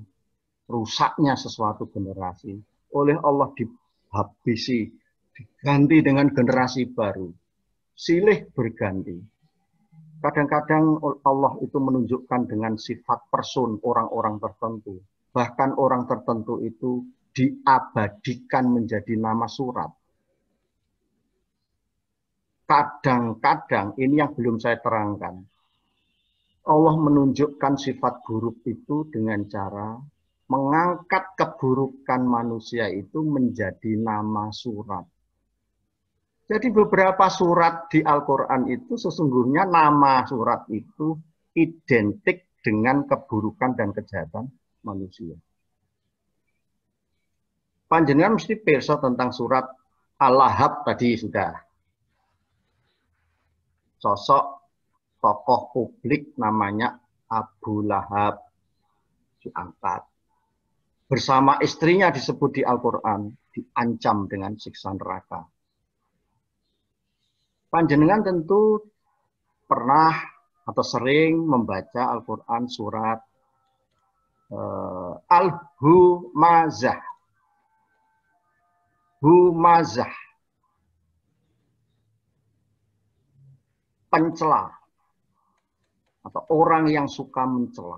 rusaknya sesuatu generasi, oleh Allah dihabisi, diganti dengan generasi baru, silih berganti. Kadang-kadang Allah itu menunjukkan dengan sifat person orang-orang tertentu. Bahkan orang tertentu itu diabadikan menjadi nama surat. Kadang-kadang, ini yang belum saya terangkan, Allah menunjukkan sifat buruk itu dengan cara mengangkat keburukan manusia itu menjadi nama surat. Jadi beberapa surat di Al-Quran itu sesungguhnya nama surat itu identik dengan keburukan dan kejahatan manusia. Panjenengan mesti pirsa tentang surat Al-Lahab tadi sudah. Sosok tokoh publik namanya Abu Lahab diangkat. Bersama istrinya disebut di Al-Quran, diancam dengan siksa neraka. Panjenengan tentu pernah atau sering membaca Al-Quran surat Al-Humazah. Humazah. Pencela. Atau orang yang suka mencela.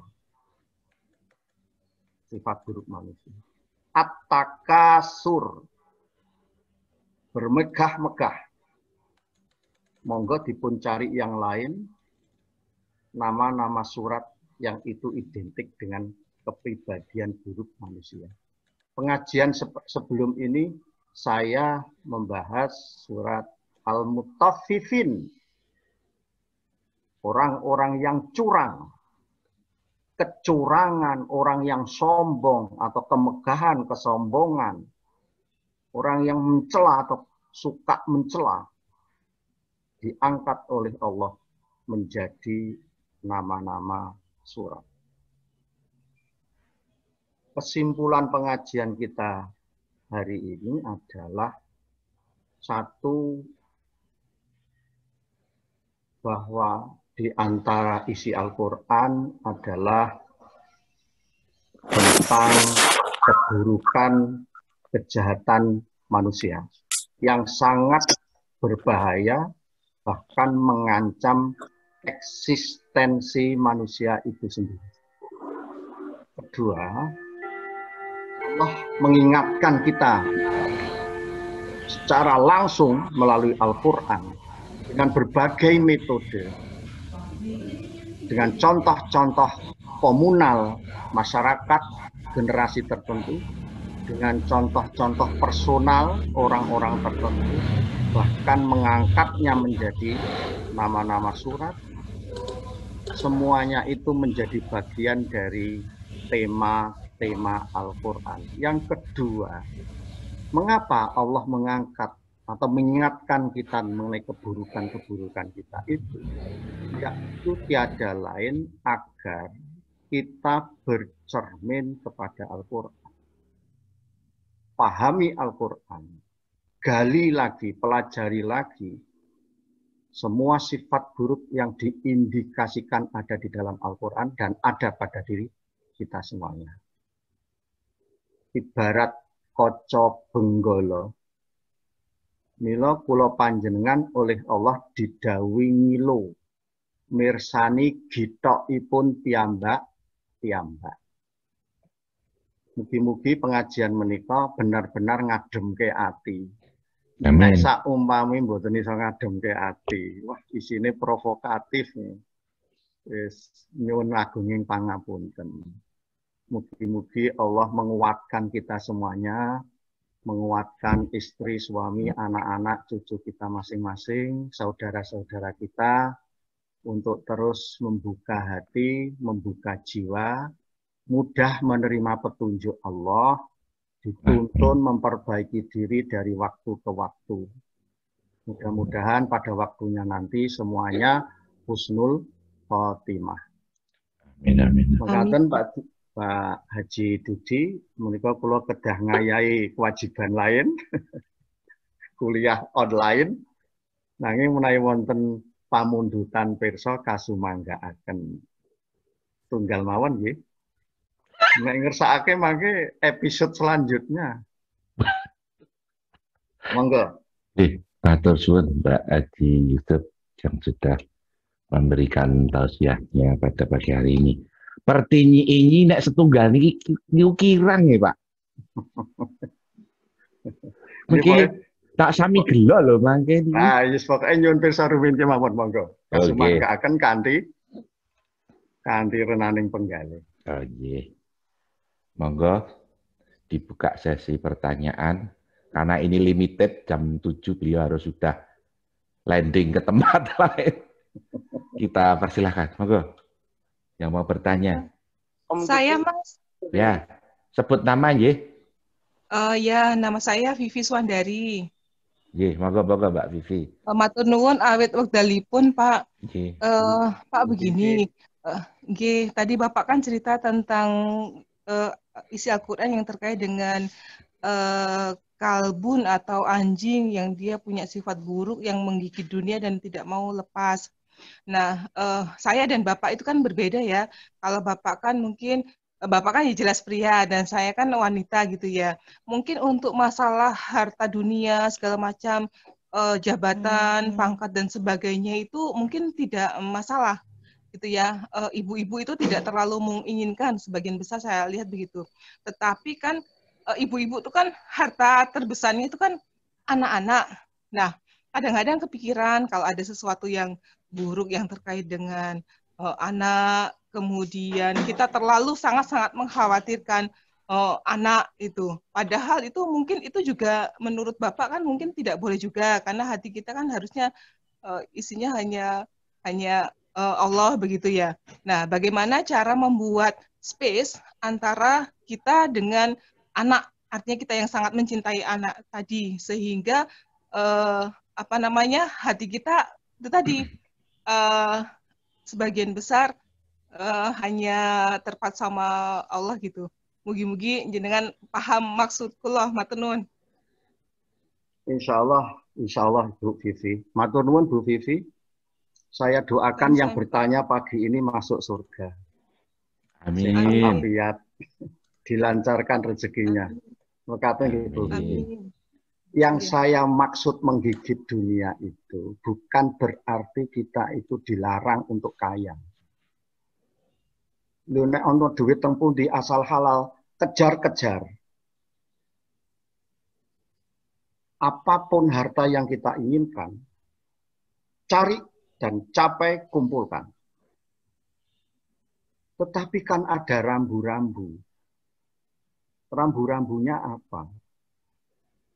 Sifat buruk manusia. At-takasur. Bermegah-megah. Monggo dipun cari yang lain. Nama-nama surat yang itu identik dengan kepribadian buruk manusia. Pengajian sebelum ini saya membahas surat Al-Mutaffifin. Orang-orang yang curang. Kecurangan, orang yang sombong atau kemegahan, kesombongan. Orang yang mencela atau suka mencela. Diangkat oleh Allah menjadi nama-nama surat. Kesimpulan pengajian kita hari ini adalah satu, bahwa di antara isi Al-Quran adalah tentang keburukan, kejahatan manusia yang sangat berbahaya, bahkan mengancam eksistensi manusia itu sendiri. Kedua, Allah mengingatkan kita secara langsung melalui Al-Quran dengan berbagai metode, dengan contoh-contoh komunal masyarakat generasi tertentu, dengan contoh-contoh personal orang-orang tertentu, bahkan mengangkatnya menjadi nama-nama surat. Semuanya itu menjadi bagian dari tema-tema Al-Quran. Yang kedua, mengapa Allah mengangkat atau mengingatkan kita mengenai keburukan-keburukan kita itu? Yaitu tiada lain agar kita bercermin kepada Al-Quran. Pahami Al-Quran. Gali lagi, pelajari lagi semua sifat buruk yang diindikasikan ada di dalam Al-Quran dan ada pada diri kita semuanya. Ibarat koco benggolo, mila kula panjenengan oleh Allah didhawuhi ngilo, mirsani githokipun piyambak. Mugi-mugi pengajian menika benar-benar ngademke ati. Nek sak umpami mboten iso ngademke ati, wah isine provokatif. Wis nyuwun agunging pangapunten. Mugi-mugi Allah menguatkan kita semuanya, menguatkan istri, suami, anak-anak, cucu kita masing-masing, saudara-saudara kita, untuk terus membuka hati, membuka jiwa, mudah menerima petunjuk Allah, dituntun memperbaiki diri dari waktu ke waktu. Mudah-mudahan pada waktunya nanti semuanya husnul khotimah. Amin, amin. Mekaten Pak Haji Dudi, menika kula kedah ngayahi kewajiban lain, kuliah online, nanging menawi wonten pamundutan pirsa kasumanggaaken. Tunggal mawon nggih. Nek ngersakake mangke episode selanjutnya. Monggo. Matur suwun Mbak Haji Yusuf yang sudah memberikan tausiahnya pada pagi hari ini. Pertinyi ini nek setunggal niki kirang ya Pak. Mungkin tak sami gelo lho mangke niki. Nah, yes pokoke nyuwun pirsa rumiyin kemawon monggo. Kasumangkaaken kanthi renaning penggalih. Oh nggih. Monggo dibuka sesi pertanyaan karena ini limited jam 7 beliau harus sudah landing ke tempat lain. Kita persilahkan, monggo. Yang mau bertanya. Saya Mas. Ya, sebut nama nggih. Ya, nama saya Vivi Swandari. Nggih, monggo Mbak Vivi. Matur nuwun awit wekdalipun Pak. Nggih. Pak begini, nggih, tadi Bapak kan cerita tentang isi Al-Qur'an yang terkait dengan kalbun atau anjing yang dia punya sifat buruk yang menggigit dunia dan tidak mau lepas. Nah, saya dan Bapak itu kan berbeda ya. Kalau Bapak kan mungkin Bapak kan ya jelas pria dan saya kan wanita gitu ya. Mungkin untuk masalah harta dunia segala macam jabatan, pangkat dan sebagainya itu mungkin tidak masalah gitu ya. Ibu-ibu itu tidak terlalu menginginkan, sebagian besar saya lihat begitu. Tetapi kan ibu-ibu itu kan harta terbesarnya itu kan anak-anak. Nah, kadang-kadang kepikiran kalau ada sesuatu yang buruk yang terkait dengan anak, kemudian kita terlalu sangat-sangat mengkhawatirkan anak itu. Padahal itu mungkin itu juga menurut Bapak kan mungkin tidak boleh juga karena hati kita kan harusnya isinya hanya Allah begitu ya. Nah, bagaimana cara membuat space antara kita dengan anak, artinya kita yang sangat mencintai anak tadi sehingga hati kita itu tadi sebagian besar hanya terpaut sama Allah gitu. Mugi-mugi jenengan paham maksudkullah, matur nuwun. Insya Allah Bu Vivi. Matur nuwun Bu Vivi. Saya doakan yang bertanya pagi ini masuk surga. Amin. Sehat afiat, dilancarkan rezekinya. Makanya Bu Vivi. Yang saya maksud menggigit dunia itu bukan berarti kita itu dilarang untuk kaya. Lu nek ono duit tempuh di asal halal, kejar-kejar. Apapun harta yang kita inginkan, cari dan capai, kumpulkan. Tetapi kan ada rambu-rambu. Rambu-rambunya apa?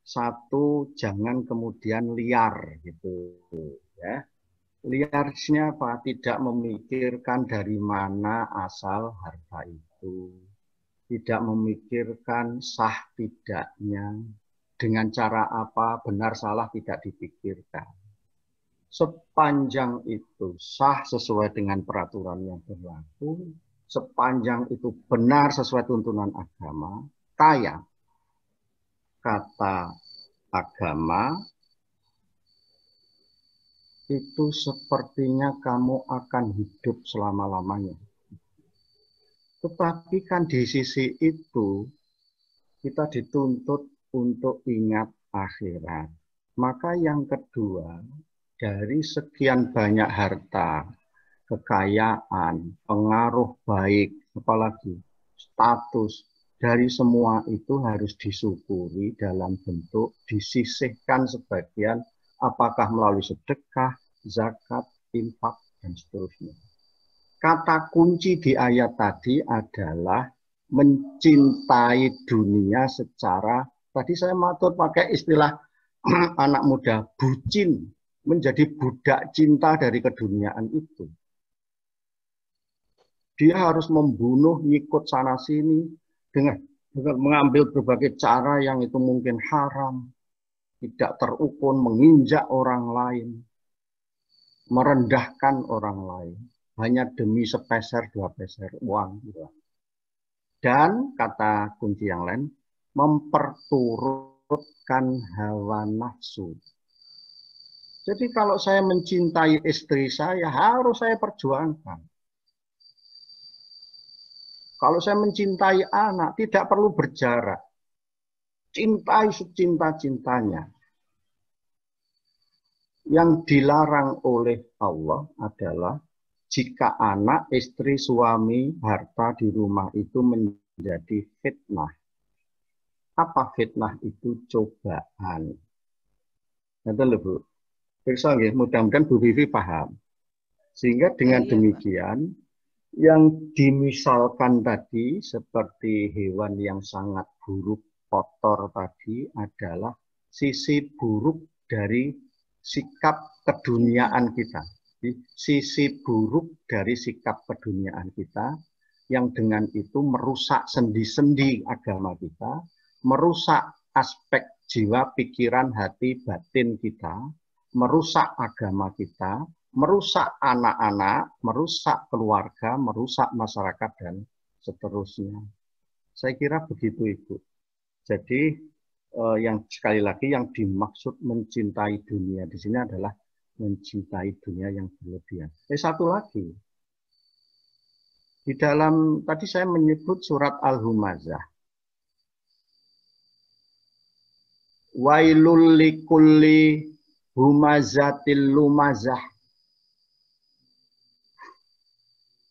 Satu, jangan kemudian liar gitu ya. Liarnya apa? Tidak memikirkan dari mana asal harta itu. Tidak memikirkan sah tidaknya. Dengan cara apa, benar salah tidak dipikirkan. Sepanjang itu sah sesuai dengan peraturan yang berlaku, sepanjang itu benar sesuai tuntunan agama, kaya. Kata agama itu sepertinya kamu akan hidup selama-lamanya. Tetapi kan di sisi itu kita dituntut untuk ingat akhirat. Maka yang kedua, dari sekian banyak harta, kekayaan, pengaruh baik, apalagi status, dari semua itu harus disyukuri dalam bentuk disisihkan sebagian, apakah melalui sedekah, zakat, infak, dan seterusnya. Kata kunci di ayat tadi adalah mencintai dunia secara, tadi saya matur pakai istilah anak muda, bucin, menjadi budak cinta dari keduniaan itu. Dia harus membunuh, ngikut sana-sini, dengan mengambil berbagai cara yang itu mungkin haram, tidak terukur, menginjak orang lain, merendahkan orang lain, hanya demi sepeser, dua peser uang. Dan kata kunci yang lain, memperturutkan hawa nafsu. Jadi kalau saya mencintai istri saya, harus saya perjuangkan. Kalau saya mencintai anak, tidak perlu berjarak. Cintai secinta-cintanya. Yang dilarang oleh Allah adalah jika anak, istri, suami, harta di rumah itu menjadi fitnah. Apa fitnah itu? Cobaan. Itu loh Bu. Pirsa nggih, mudah-mudahan Bu Vivi paham. Sehingga dengan demikian, yang dimisalkan tadi seperti hewan yang sangat buruk, kotor tadi adalah sisi buruk dari sikap keduniaan kita. Sisi buruk dari sikap keduniaan kita yang dengan itu merusak sendi-sendi agama kita, merusak aspek jiwa, pikiran, hati, batin kita, merusak agama kita, merusak anak-anak, merusak keluarga, merusak masyarakat, dan seterusnya. Saya kira begitu, Ibu. Jadi yang sekali lagi yang dimaksud mencintai dunia di sini adalah mencintai dunia yang berlebihan. Satu lagi. Di dalam, tadi saya menyebut surat Al-Humazah. Wailul likulli humazatil lumazah.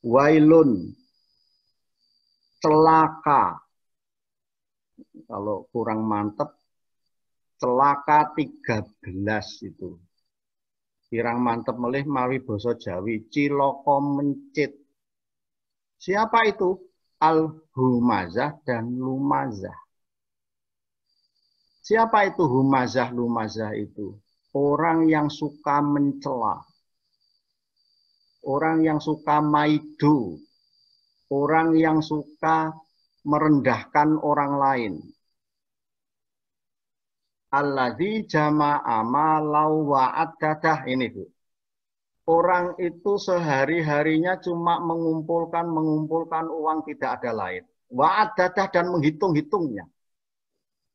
Wailun, celaka. Kalau kurang mantep, celaka 13 itu. Kirang mantep melih mawi basa Jawi, cilaka mencit. Siapa itu? Al-Humazah dan Lumazah. Siapa itu Humazah, Lumazah itu? Orang yang suka mencela. Orang yang suka maidu. Orang yang suka merendahkan orang lain. Alladzi jama'a malau wa'addadah. Ini Bu. Orang itu sehari-harinya cuma mengumpulkan uang, tidak ada lain. Wa'adadah, dan menghitung-hitungnya.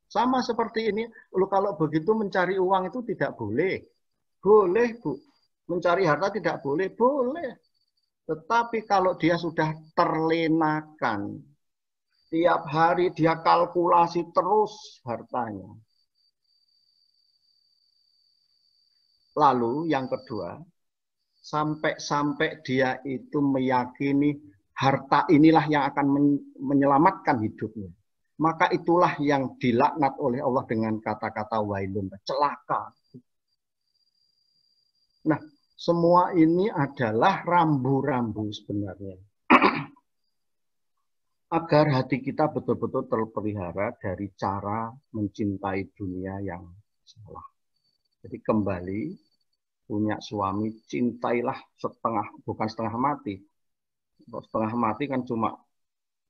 Sama seperti ini, kalau begitu mencari uang itu tidak boleh. Boleh, Bu. Mencari harta tidak boleh? Boleh. Tetapi kalau dia sudah terlenakan, tiap hari dia kalkulasi terus hartanya. Lalu yang kedua, sampai dia itu meyakini harta inilah yang akan menyelamatkan hidupnya. Maka itulah yang dilaknat oleh Allah dengan kata-kata wailun, celaka. Nah, semua ini adalah rambu-rambu sebenarnya. Agar hati kita betul-betul terpelihara dari cara mencintai dunia yang salah. Jadi kembali, punya suami, cintailah setengah, bukan setengah mati. Kalau setengah mati kan cuma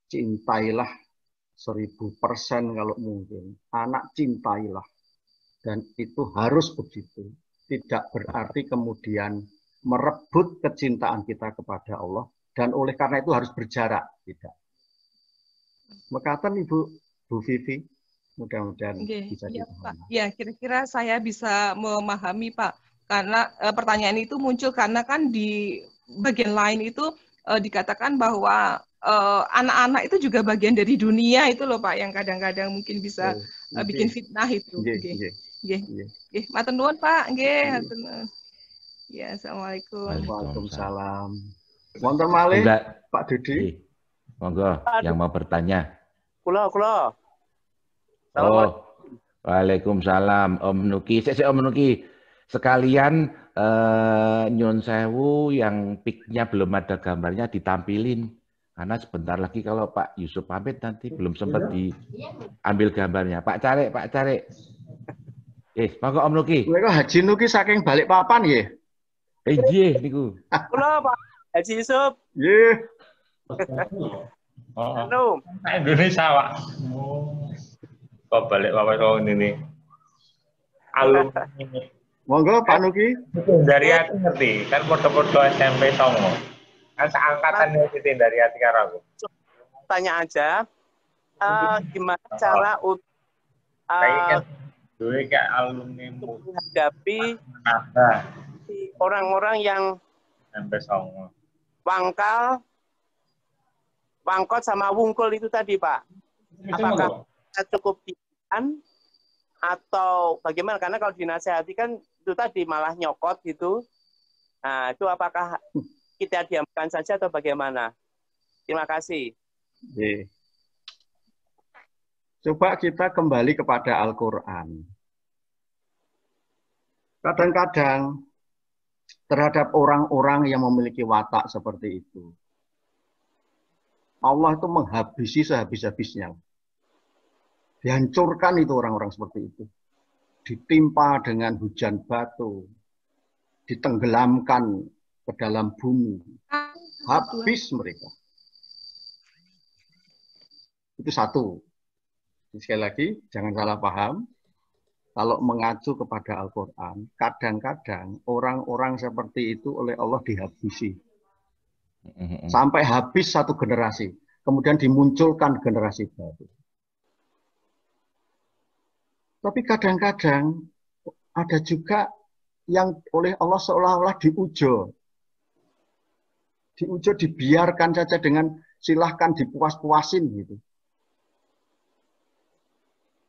cintailah 1000% kalau mungkin. Anak cintailah. Dan itu harus begitu. Tidak berarti kemudian merebut kecintaan kita kepada Allah. Dan oleh karena itu harus berjarak. Tidak. Mekaten Ibu, Bu Vivi. Mudah-mudahan bisa dipahami. Ya, kira-kira saya bisa memahami Pak. Karena pertanyaan itu muncul karena kan di bagian lain itu dikatakan bahwa anak-anak itu juga bagian dari dunia itu loh Pak, yang kadang-kadang mungkin bisa bikin fitnah itu. Nggih. Matur nuwun Pak. Nggih. Ya, assalamualaikum. Waalaikumsalam. Wonten malih Pak Dudi. Monggo yang mau bertanya. Kula. Oh, waalaikumsalam Om Nuki. Om Nuki, sekalian nyun sewu yang piknya belum ada gambarnya ditampilin. Karena sebentar lagi kalau Pak Yusuf pamit nanti belum sempat diambil gambarnya. Pak Cari. Monggo Om Nuki. Kowe Haji Nuki saking Balikpapan nggih. Nggih niku. Kula Pak Haji Yusuf. Nggih. Halo. Indonesia Pak. Kok balik Bapak ini. Alumni. Monggo Pak Nuki. Dari hati ngerti, kan foto-foto SMP Songo. Kan seangkatan Siti dari hati karo aku. Tanya aja, gimana cara duwe kayak alumni menghadapi orang-orang yang SMP Songo. Wangkot sama wungkul itu tadi Pak. Apakah cukup diam atau bagaimana? Karena kalau dinasehati kan itu tadi malah nyokot gitu. Nah, itu apakah kita diamkan saja atau bagaimana? Terima kasih. Oke. Coba kita kembali kepada Al-Quran. Kadang-kadang terhadap orang-orang yang memiliki watak seperti itu, Allah itu menghabisi sehabis-habisnya. Dihancurkan itu orang-orang seperti itu. Ditimpa dengan hujan batu. Ditenggelamkan ke dalam bumi. Habis mereka. Itu satu. Sekali lagi, jangan salah paham. Kalau mengacu kepada Al-Quran, kadang-kadang orang-orang seperti itu oleh Allah dihabisi. Sampai habis satu generasi. Kemudian dimunculkan generasi baru. Tapi kadang-kadang ada juga yang oleh Allah seolah-olah diujo. Diujo, dibiarkan saja dengan silahkan dipuas-puasin gitu.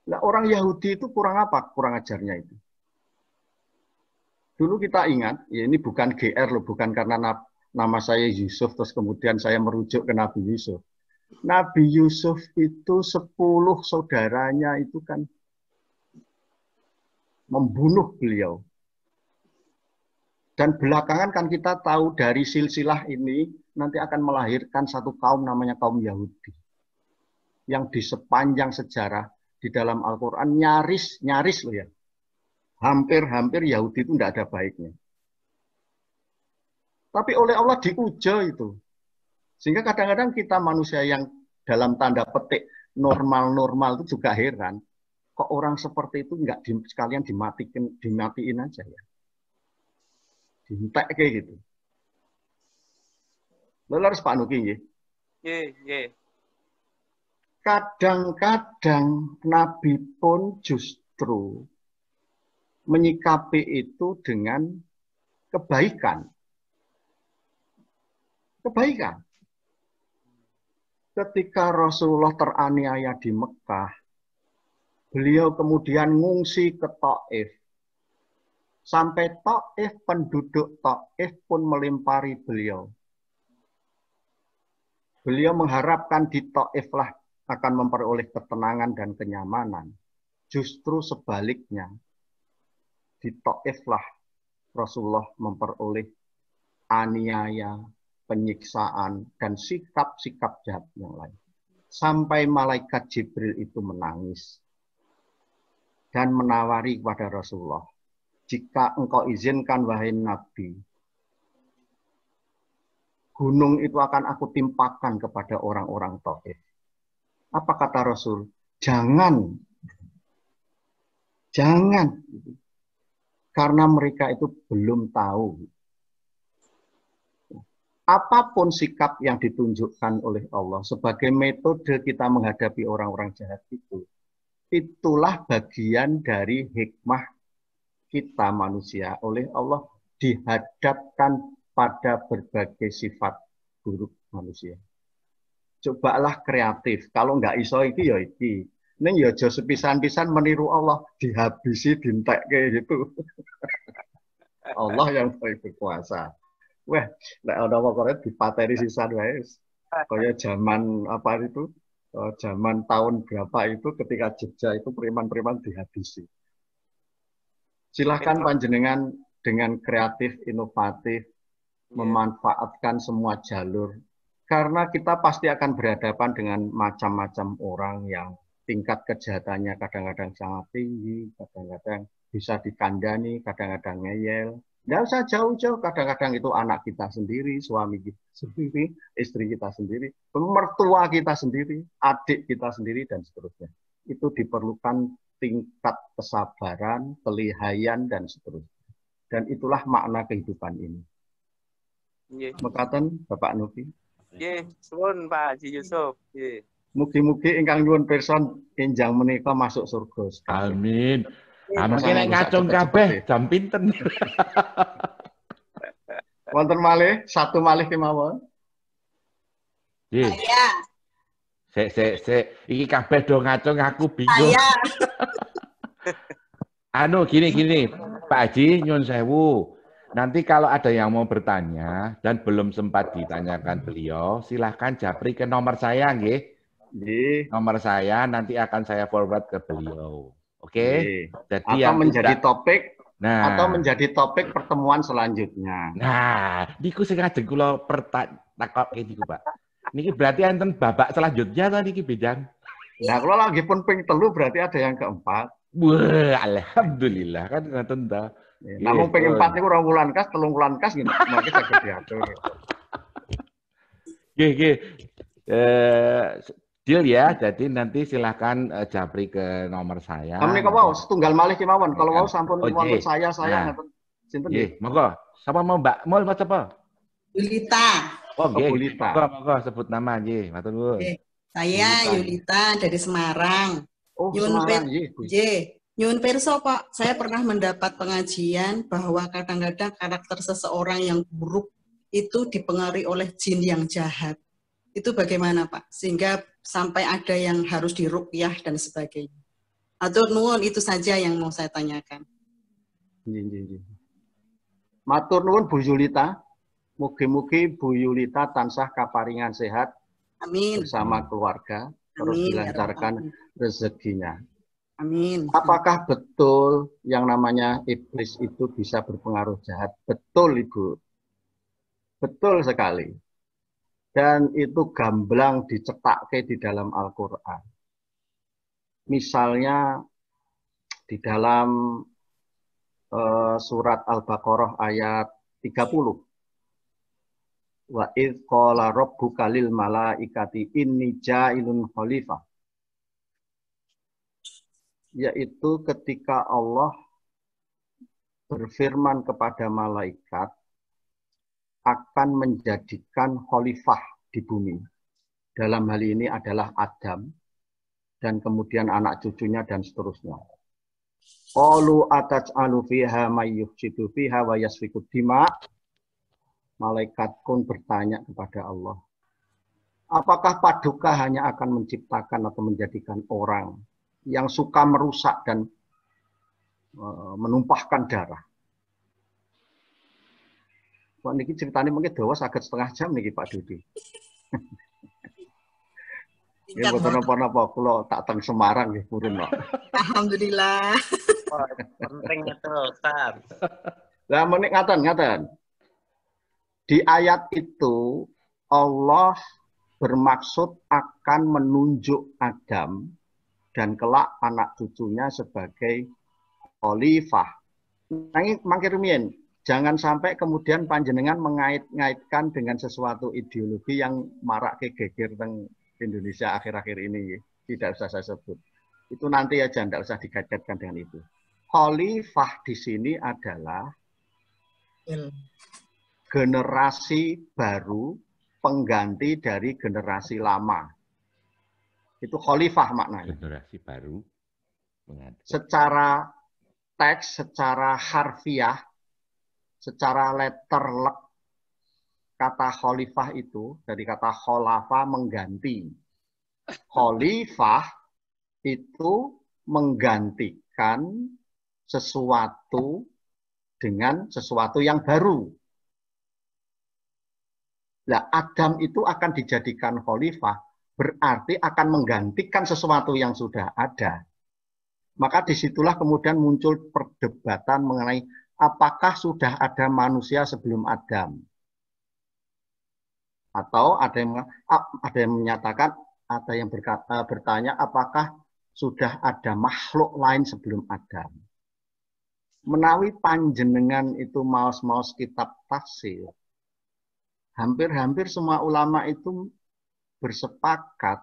Nah, orang Yahudi itu kurang apa? Kurang ajarnya itu. Dulu kita ingat, ya ini bukan GR loh, bukan karena nama saya Yusuf, terus kemudian saya merujuk ke Nabi Yusuf. Nabi Yusuf itu 10 saudaranya itu kan membunuh beliau. Dan belakangan kan kita tahu dari silsilah ini nanti akan melahirkan satu kaum namanya kaum Yahudi. Yang di sepanjang sejarah di dalam Al-Quran nyaris loh ya. Hampir-hampir Yahudi itu tidak ada baiknya. Tapi oleh Allah diuji itu. Sehingga kadang-kadang kita manusia yang dalam tanda petik normal-normal itu juga heran. Kok orang seperti itu enggak sekalian dimatiin aja ya. Dihentek kayak gitu. Lalu harus Pak Nuki ya. Kadang-kadang Nabi pun justru menyikapi itu dengan kebaikan. Kebaikan. Ketika Rasulullah teraniaya di Mekah, beliau kemudian ngungsi ke Taif. Sampai Taif, penduduk Taif pun melempari beliau. Beliau mengharapkan di Taiflah akan memperoleh ketenangan dan kenyamanan. Justru sebaliknya, di Taiflah Rasulullah memperoleh aniaya, penyiksaan, dan sikap-sikap jahat yang lain. Sampai malaikat Jibril itu menangis dan menawari kepada Rasulullah, jika engkau izinkan wahai Nabi, gunung itu akan aku timpakan kepada orang-orang Taif. Apa kata Rasul? Jangan. Jangan. Karena mereka itu belum tahu. Apapun sikap yang ditunjukkan oleh Allah sebagai metode kita menghadapi orang-orang jahat itu, itulah bagian dari hikmah kita manusia oleh Allah dihadapkan pada berbagai sifat buruk manusia. Cobalah kreatif. Kalau nggak iso iki ya iki. Ning ya aja sepisan-pisan meniru Allah, dihabisi dintek kayak gitu. Allah yang berkuasa. Wah, nek ana wong dipateni sisan wae. Kaya zaman apa itu? Zaman tahun berapa itu ketika Jogja itu preman-preman dihabisi. Silahkan panjenengan dengan kreatif, inovatif, memanfaatkan semua jalur. Karena kita pasti akan berhadapan dengan macam-macam orang yang tingkat kejahatannya kadang-kadang sangat tinggi, kadang-kadang bisa dikandani, kadang-kadang ngeyel. Nggak usah jauh-jauh, kadang-kadang itu anak kita sendiri, suami kita sendiri, istri kita sendiri, mertua kita sendiri, adik kita sendiri, dan seterusnya. Itu diperlukan tingkat kesabaran, kelihayan, dan seterusnya. Dan itulah makna kehidupan ini. Mekaten Bapak Nuki. Nggih, suwun Pak Haji Yusuf. Nggih. Mugi-mugi ingkang nyuwun pirsa enjang menika masuk surga. Amin. Anu kene ngacung kabeh jam pinten. Wonten malih, satu malih kemawon. Nggih. Sik. Iki kabeh do ngacung aku bingung. Anu gini, Pak Haji nyuwun sewu. Nanti kalau ada yang mau bertanya dan belum sempat ditanyakan beliau, silahkan japri ke nomor saya, nggih. Nomor saya nanti akan saya forward ke beliau. Oke? Jadi atau yang menjadi tidak, topik atau nah, menjadi topik pertemuan selanjutnya. niku sing ajeng kula takok niku, Pak. Niki berarti enten babak selanjutnya to niki Bidang. Nah, kalau lagi pun ping telu berarti ada yang keempat. Wah, alhamdulillah kan ngoten ta. Namun ping 4 niku 2 wulan kas, 3 wulan kas gitu. Mangke saged diatur. Nggih. Deal ya, jadi nanti silahkan japri ke nomor saya. Menika wau setunggal malih kemawon. Kalau wau sampun Oh, wonten saya nah, ngoten. Sinten nggih, monggo. Sapa mau Mbak? Mau Mbak sapa? Yulita. Oh, nggih. Yulita. Monggo sebut nama nggih, matur nuwun. Saya Yulita dari Semarang. Oh, Semarang nggih. Nyun perso Pak, saya pernah mendapat pengajian bahwa kadang-kadang karakter seseorang yang buruk itu dipengaruhi oleh jin yang jahat. Itu bagaimana Pak? Sehingga sampai ada yang harus diruqyah dan sebagainya. Atur nuwun, itu saja yang mau saya tanyakan. Matur nuwun Bu Yulita. Mugi-mugi Bu Yulita tansah kaparingan sehat. Amin. Bersama keluarga. Terus Amin. dilancarkan rezekinya. Amin. Apakah betul yang namanya iblis itu bisa berpengaruh jahat? Betul, Ibu. Betul sekali. Dan itu gamblang dicetakke di dalam Al-Quran. Misalnya di dalam surat Al-Baqarah ayat 30. Wa idh qala rabbuka lil malaikati inni ja'ilun khalifah. Yaitu ketika Allah berfirman kepada malaikat akan menjadikan khalifah di bumi. Dalam hal ini adalah Adam dan kemudian anak cucunya dan seterusnya. Qalu ataj'alu fiha may yufsidu fiha wa yasfiku dima. Malaikat pun bertanya kepada Allah, apakah Paduka hanya akan menciptakan atau menjadikan orang yang suka merusak dan menumpahkan darah? Wah, niki ceritanya mungkin dawa saged setengah jam niki Pak Dudi. Ya boten napa-napa kula tak teng Semarang nggih purun kok. Alhamdulillah. Penting itu, Ustaz. Lah menik ngaten. Di ayat itu Allah bermaksud akan menunjuk Adam dan kelak anak cucunya sebagai khalifah. Nanging mangke rumiyin, jangan sampai kemudian panjenengan mengait-ngaitkan dengan sesuatu ideologi yang marak geger teng Indonesia akhir-akhir ini. Tidak usah saya sebut. Itu nanti aja, tidak usah dikaitkan dengan itu. Khalifah di sini adalah generasi baru, pengganti dari generasi lama. Itu khalifah maknanya. Generasi baru. Secara teks, secara harfiah, secara letterlek, kata khalifah itu dari kata kholafa mengganti. Khalifah itu menggantikan sesuatu dengan sesuatu yang baru. Nah, Adam itu akan dijadikan khalifah, berarti akan menggantikan sesuatu yang sudah ada. Maka disitulah kemudian muncul perdebatan mengenai apakah sudah ada manusia sebelum Adam. Atau ada yang menyatakan, ada yang bertanya apakah sudah ada makhluk lain sebelum Adam. Menawi panjenengan itu maos-maos kitab tafsir, hampir-hampir semua ulama itu bersepakat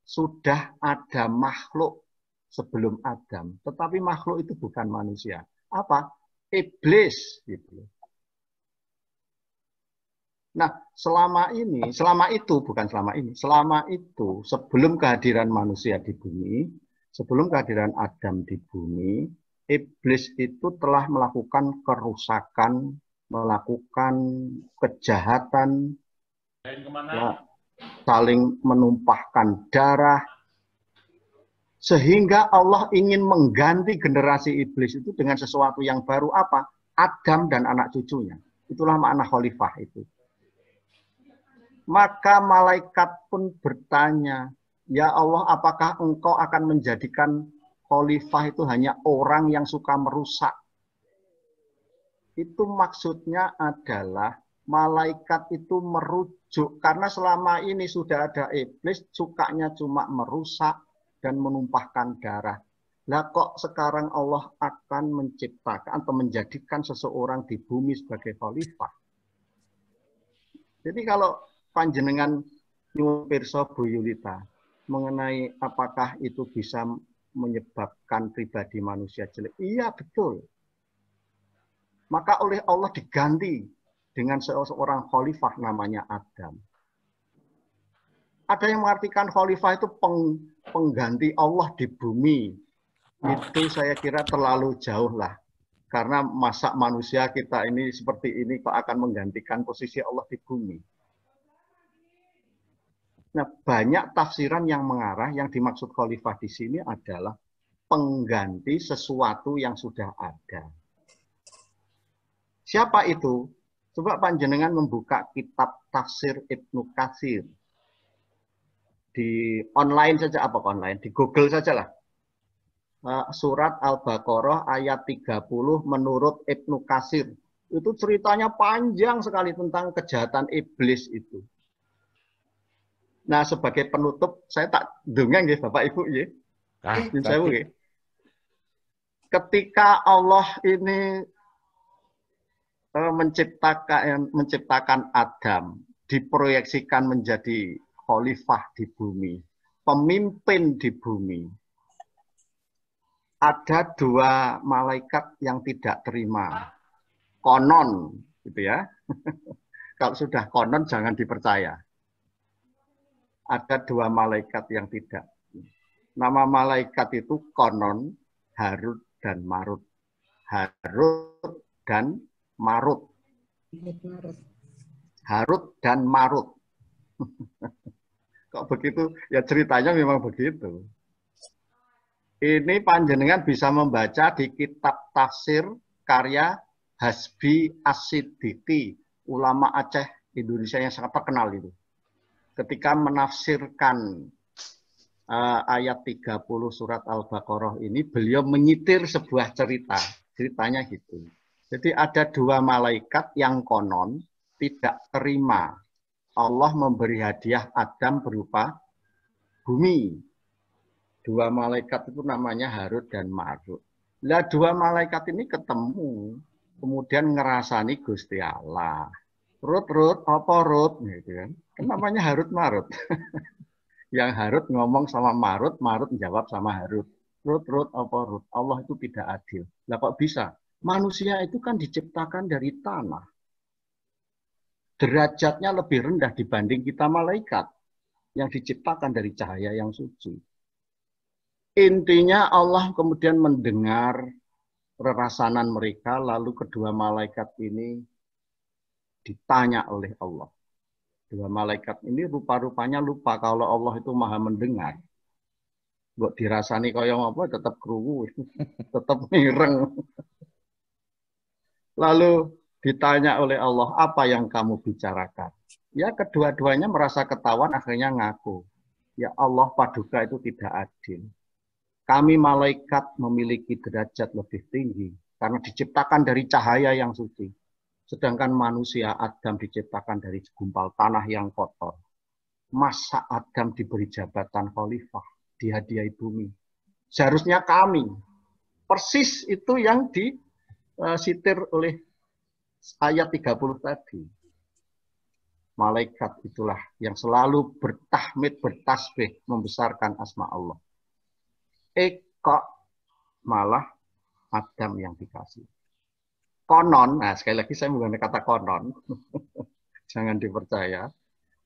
sudah ada makhluk sebelum Adam, tetapi makhluk itu bukan manusia. Apa? Iblis. Gitu. Nah, selama itu, sebelum kehadiran manusia di bumi, sebelum kehadiran Adam di bumi, iblis itu telah melakukan kerusakan, melakukan kejahatan, saling menumpahkan darah, sehingga Allah ingin mengganti generasi iblis itu dengan sesuatu yang baru. Apa? Adam dan anak cucunya. Itulah makna khalifah itu. Maka malaikat pun bertanya, ya Allah, apakah engkau akan menjadikan khalifah itu hanya orang yang suka merusak? Itu maksudnya adalah malaikat itu merujuk, karena selama ini sudah ada iblis, sukanya cuma merusak dan menumpahkan darah. Lah kok sekarang Allah akan menciptakan atau menjadikan seseorang di bumi sebagai khalifah? Jadi kalau panjenengan nyuwun pirsa Bu Yulita mengenai apakah itu bisa menyebabkan pribadi manusia jelek, iya betul. Maka oleh Allah diganti dengan seorang khalifah namanya Adam. Ada yang mengartikan khalifah itu pengganti Allah di bumi. Itu saya kira terlalu jauh lah. Karena masa manusia kita ini seperti ini kok akan menggantikan posisi Allah di bumi. Nah, banyak tafsiran yang mengarah, yang dimaksud khalifah di sini adalah pengganti sesuatu yang sudah ada. Siapa itu? Coba panjenengan membuka kitab tafsir Ibnu Katsir. Di online saja, apa online? Di Google saja lah. Surat Al-Baqarah ayat 30 menurut Ibnu Katsir. Itu ceritanya panjang sekali tentang kejahatan iblis itu. Nah, sebagai penutup, saya tak dongeng ya Bapak Ibu ya. Ketika Allah ini menciptakan Adam, diproyeksikan menjadi khalifah di bumi, pemimpin di bumi. Ada dua malaikat yang tidak terima. Konon, gitu ya. Kalau sudah konon jangan dipercaya. Ada dua malaikat yang tidak. Nama malaikat itu konon Harut dan Marut. Harut dan Marut. Harut dan Marut. Kok begitu? Ya ceritanya memang begitu. Ini panjenengan bisa membaca di kitab tafsir karya Hasbi As-Siddiqi, ulama Aceh Indonesia yang sangat terkenal itu. Ketika menafsirkan ayat 30 surat Al-Baqarah ini, beliau menyitir sebuah cerita. Ceritanya gitu. Jadi ada dua malaikat yang konon tidak terima Allah memberi hadiah Adam berupa bumi. Dua malaikat itu namanya Harut dan Marut. Lah dua malaikat ini ketemu, kemudian ngerasani Gusti Allah. Rut, apa Rut? Gitu kan. Namanya Harut Marut. Yang Harut ngomong sama Marut, Marut jawab sama Harut. Rut, apa Rut? Allah itu tidak adil. Lah kok bisa? Manusia itu kan diciptakan dari tanah. Derajatnya lebih rendah dibanding kita malaikat yang diciptakan dari cahaya yang suci. Intinya Allah kemudian mendengar rerasanan mereka, lalu kedua malaikat ini ditanya oleh Allah. Dua malaikat ini rupa-rupanya lupa kalau Allah itu maha mendengar. Buat dirasani kaya apa tetap krungu, tetap mireng. Lalu ditanya oleh Allah, apa yang kamu bicarakan? Ya kedua-duanya merasa ketahuan, akhirnya ngaku. Ya Allah, Paduka itu tidak adil. Kami malaikat memiliki derajat lebih tinggi karena diciptakan dari cahaya yang suci. Sedangkan manusia Adam diciptakan dari segumpal tanah yang kotor. Masa Adam diberi jabatan khalifah, dihadiahi bumi? Seharusnya kami. Persis itu yang disitir oleh ayat 30 tadi. Malaikat itulah yang selalu bertahmid, bertasbih, membesarkan asma Allah. Kok malah Adam yang dikasih. Konon, nah sekali lagi saya menggunakan kata konon, jangan dipercaya.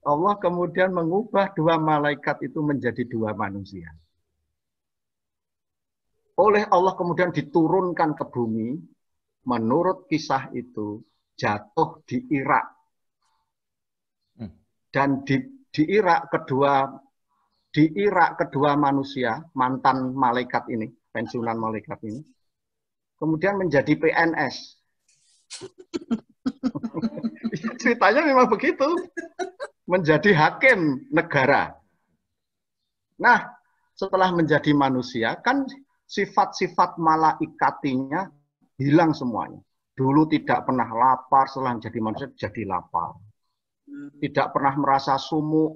Allah kemudian mengubah dua malaikat itu menjadi dua manusia. Oleh Allah kemudian diturunkan ke bumi, menurut kisah itu jatuh di Irak. Dan di Irak kedua manusia, mantan malaikat ini, pensiunan malaikat ini, kemudian menjadi PNS. Ceritanya memang begitu. Menjadi hakim negara. Nah, setelah menjadi manusia, kan sifat-sifat malaikatinya hilang semuanya. Dulu tidak pernah lapar, setelah menjadi manusia jadi lapar. Tidak pernah merasa sumuk.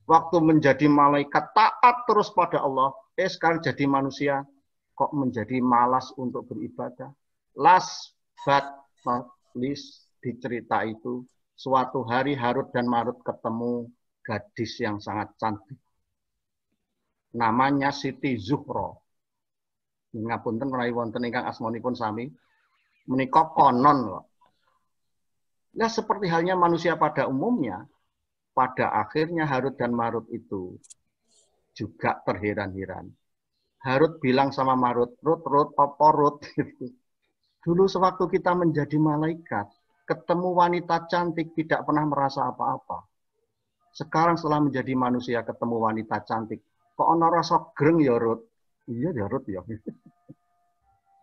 Waktu menjadi malaikat taat terus pada Allah. Sekarang jadi manusia kok menjadi malas untuk beribadah. Last but not least, di cerita itu suatu hari Harut dan Marut ketemu gadis yang sangat cantik. Namanya Siti Zuhro. Ngapunten menawi wonten ingkang asmanipun sami. Menika konon loh. Ya seperti halnya manusia pada umumnya, pada akhirnya Harut dan Marut itu juga terheran-heran. Harut bilang sama Marut, Rut, apa Rut? Dulu sewaktu kita menjadi malaikat, ketemu wanita cantik tidak pernah merasa apa-apa. Sekarang setelah menjadi manusia ketemu wanita cantik, kok ana rasa greng ya Rut? Iya ya Rut ya.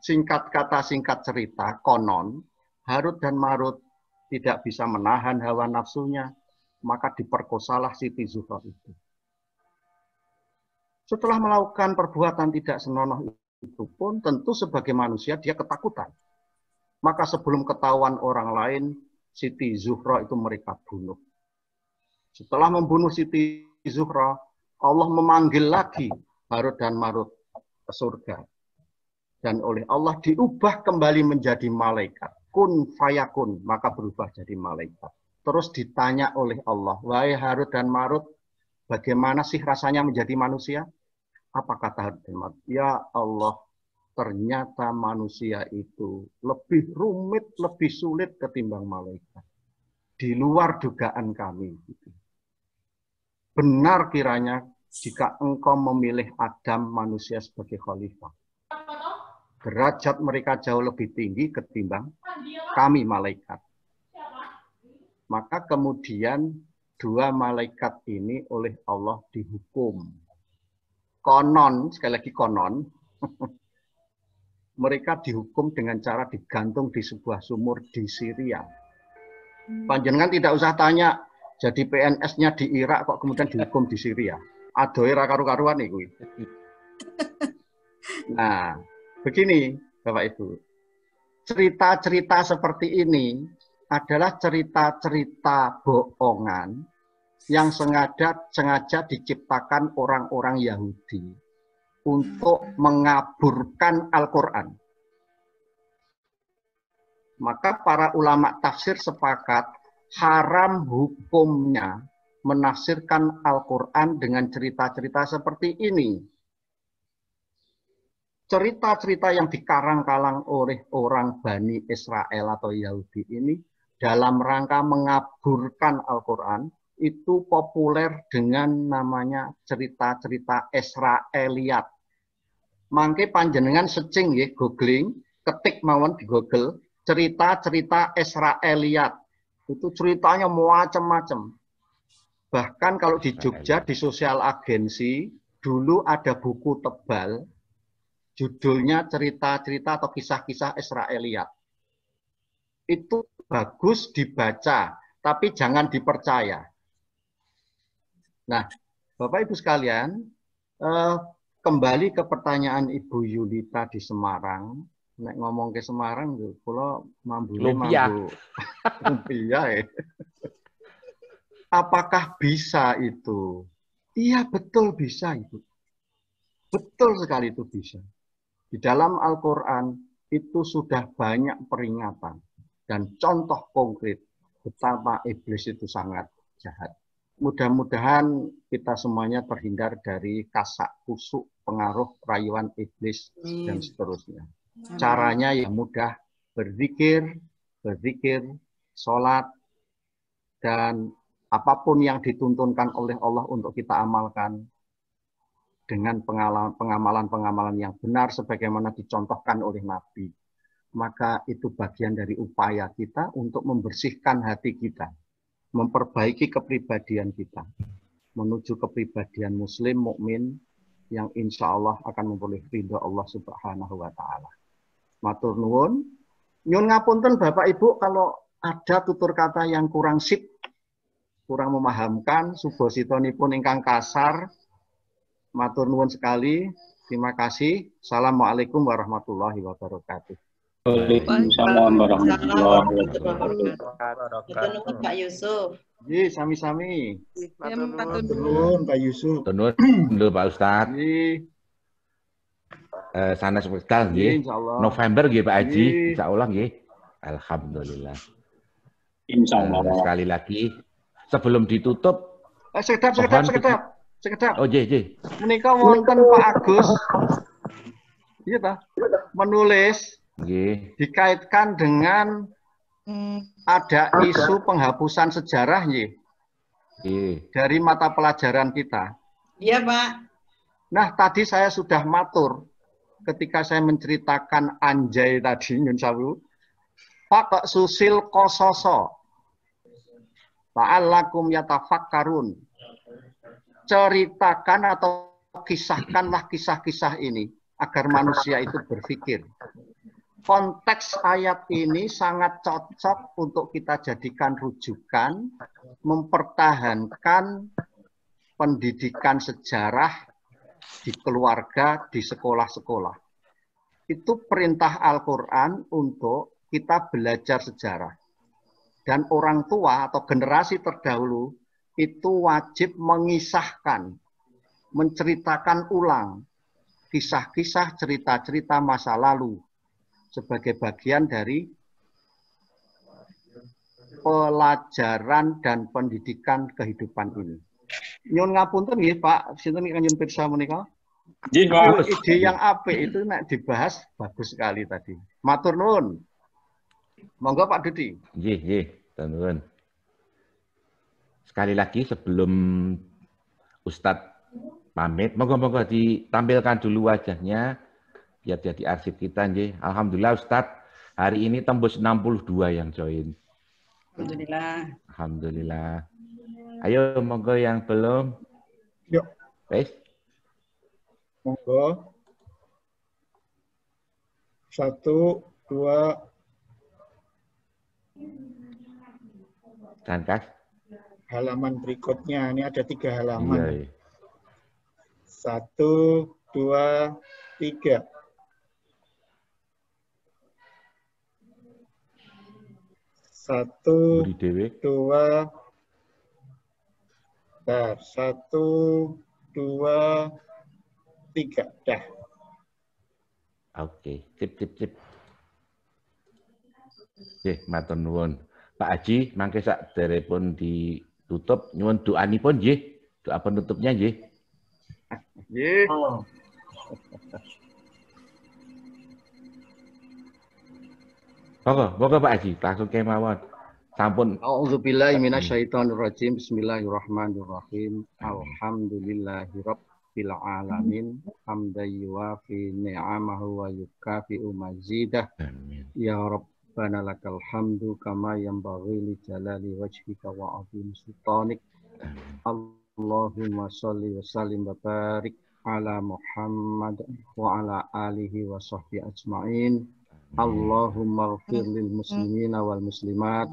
Singkat kata singkat cerita, konon Harut dan Marut tidak bisa menahan hawa nafsunya, maka diperkosalah Siti Zuhro itu. Setelah melakukan perbuatan tidak senonoh itu pun tentu sebagai manusia dia ketakutan. Maka sebelum ketahuan orang lain, Siti Zuhro itu mereka bunuh. Setelah membunuh Siti Zuhro, Allah memanggil lagi Harut dan Marut ke surga. Dan oleh Allah diubah kembali menjadi malaikat. Kun fayakun, maka berubah jadi malaikat. Terus ditanya oleh Allah, wahai Harut dan Marut, bagaimana sih rasanya menjadi manusia? Apa kata Harut dan Marut? Ya Allah, ternyata manusia itu lebih rumit, lebih sulit ketimbang malaikat. Di luar dugaan kami. Benar kiranya jika engkau memilih Adam manusia sebagai khalifah. Derajat mereka jauh lebih tinggi ketimbang kami malaikat. Maka kemudian dua malaikat ini oleh Allah dihukum. Konon, sekali lagi konon, mereka dihukum dengan cara digantung di sebuah sumur di Syria. Panjenengan tidak usah tanya, jadi PNS-nya di Irak kok kemudian dihukum di Syria. Adoe ra karu-karuan iki. Nah, begini Bapak Ibu. Cerita-cerita seperti ini adalah cerita-cerita bohongan yang sengaja diciptakan orang-orang Yahudi untuk mengaburkan Al-Quran. Maka para ulama tafsir sepakat haram hukumnya menafsirkan Al-Quran dengan cerita-cerita seperti ini. Cerita-cerita yang dikarang-karang oleh orang Bani Israel atau Yahudi ini dalam rangka mengaburkan Al-Quran itu populer dengan namanya cerita-cerita Israeliat. Mangke panjenengan searching ya, googling, ketik mawon di Google, cerita-cerita Israeliat. Itu ceritanya macam-macam. Bahkan kalau di Jogja, di sosial agensi, dulu ada buku tebal, judulnya cerita-cerita atau kisah-kisah Israeliat. Itu bagus dibaca, tapi jangan dipercaya. Nah, Bapak Ibu sekalian, kembali ke pertanyaan Ibu Yulita di Semarang. Nek ngomong ke Semarang, kalau mambu lumpia ya. Apakah bisa itu? Iya, betul bisa itu. Betul sekali itu bisa. Di dalam Al-Quran itu sudah banyak peringatan dan contoh konkret betapa iblis itu sangat jahat. Mudah-mudahan kita semuanya terhindar dari kasak kusuk, pengaruh, rayuan iblis, dan seterusnya. Caranya yang mudah, berzikir, sholat, dan apapun yang dituntunkan oleh Allah untuk kita amalkan dengan pengamalan-pengamalan yang benar sebagaimana dicontohkan oleh Nabi. Maka itu bagian dari upaya kita untuk membersihkan hati kita, memperbaiki kepribadian kita, menuju kepribadian muslim, mukmin yang insya Allah akan memperoleh ridho Allah Subhanahu wa Ta'ala. Matur nuwun, Nyun ngapunten Bapak Ibu kalau ada tutur kata yang kurang sip, kurang memahamkan, subositonipun ingkang kasar, matur nuwun sekali. Terima kasih. Assalamualaikum warahmatullahi wabarakatuh. Waalaikumsalam warahmatullahi wabarakatuh. Pak Yusuf. Ji, sami-sami. Matur nuwun Pak Yusuf. Matur nuwun Pak Ustadz. Sanes wekdal nggih. November nggih Pak Haji, insyaallah nggih. Alhamdulillah. Insyaallah. Sekali lagi sebelum ditutup sekedap. Oh, nggih. Menika wonten Pak Agus. Iya ta? Menulis nggih. Dikaitkan dengan ada isu penghapusan sejarah nggih. Dari mata pelajaran kita. Iya, Pak. Nah, tadi saya sudah matur ketika saya menceritakan Anjay tadi, nyun sawu, Pak kok susil kososo, ta'allakum yatafakkarun, ceritakan atau kisahkanlah kisah-kisah ini agar manusia itu berpikir. Konteks ayat ini sangat cocok untuk kita jadikan rujukan, mempertahankan pendidikan sejarah di keluarga, di sekolah-sekolah. Itu perintah Al-Quran untuk kita belajar sejarah. Dan orang tua atau generasi terdahulu itu wajib mengisahkan, menceritakan ulang kisah-kisah, cerita-cerita masa lalu sebagai bagian dari pelajaran dan pendidikan kehidupan ini. Nyun ngapunten nggih Pak, sinten Kanjeng Pirsa menika? Nggih, Pak. Ide yang apik itu nek dibahas bagus sekali tadi. Matur nuwun. Monggo Pak Dudi. Nggih, nuwun. Sekali lagi sebelum Ustadz pamit, monggo ditampilkan dulu wajahnya biar jadi arsip kita nggih. Alhamdulillah Ustadz, hari ini tembus 62 yang join. Alhamdulillah. Ayo monggo yang belum. Yuk. Wes. Monggo. 1, 2. Kas. Halaman berikutnya ini ada 3 halaman. Iya. 1, 2, 3. Satu, 2. 1, 2, 3. Dah. Oke, sip. Matur nuwun. Pak Haji, mangke sak derepun ditutup nyuwun doanipun nggih. Doa penutupnya nggih. Nggih. Monggo Pak Haji, langsung kemawon. Sampun. A'udzubillahi minasyaitonirrajim. Bismillahirrahmanirrahim. Alhamdulillahirabbil alamin. Hamdan yuwafi ni'amahu wa yukafi'u mazidah. Amin. Ya Rabbana lakal hamdu kama yanbaghi li jalali wajhika wa 'azimi sultanik. Allahumma shalli wa sallim wa barik ala Muhammad wa ala alihi wa sahbihi ajma'in. Allahumma ighfir lil muslimina wal muslimat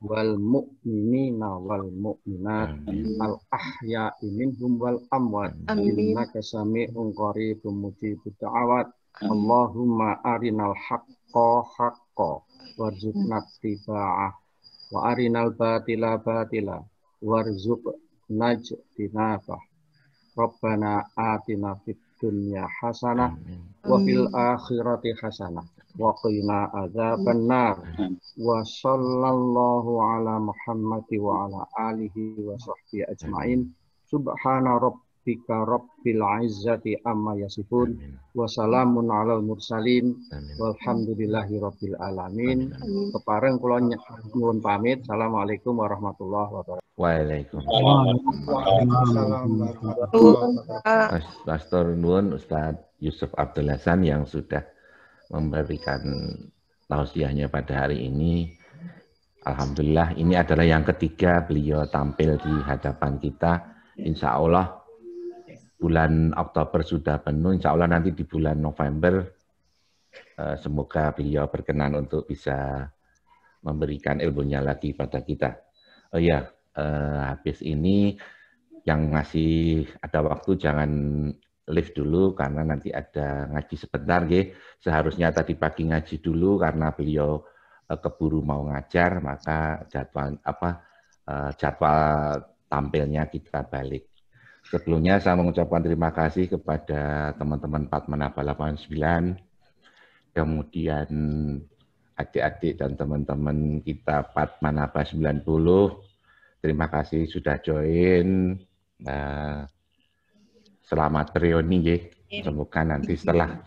wal mu'minina wal mu'minat al ahya'i minhum wal amwat innaka sami'un qaribun mujibud da'awat. Allahumma arinal haqqa haqqa warzuqna ittiba'ah wa arinal batila batila warzuqna ijtinabah. Rabbana atina fid dunya hasanah wa fil akhirati hasanah wa qina adzabannar. Wa sallallahu ala Muhammad wa ala alihi wa sahbihi ajmain. Subhana rabbika rabbil izzati amma yasifun wa salamun alal mursalin walhamdulillahi rabbil alamin. Kepareng kula nyuwun pamit. Assalamualaikum warahmatullahi wabarakatuh. Waalaikumsalam. Pastor nuwun Ustadz Yusuf Abdul Hasan yang sudah memberikan tausiahnya pada hari ini. Alhamdulillah ini adalah yang ketiga beliau tampil di hadapan kita. Insya Allah bulan Oktober sudah penuh. Insya Allah nanti di bulan November Semoga beliau berkenan untuk bisa memberikan ilmunya lagi pada kita. Oh ya, habis ini yang masih ada waktu jangan live dulu karena nanti ada ngaji sebentar, nggih. Seharusnya tadi pagi ngaji dulu karena beliau keburu mau ngajar, maka jadwal tampilnya kita balik. Sebelumnya saya mengucapkan terima kasih kepada teman-teman Patmanaba 89, kemudian adik-adik dan teman-teman kita Patmanaba 90. Terima kasih sudah join. Selamat reuni, nggih. Semoga nanti setelah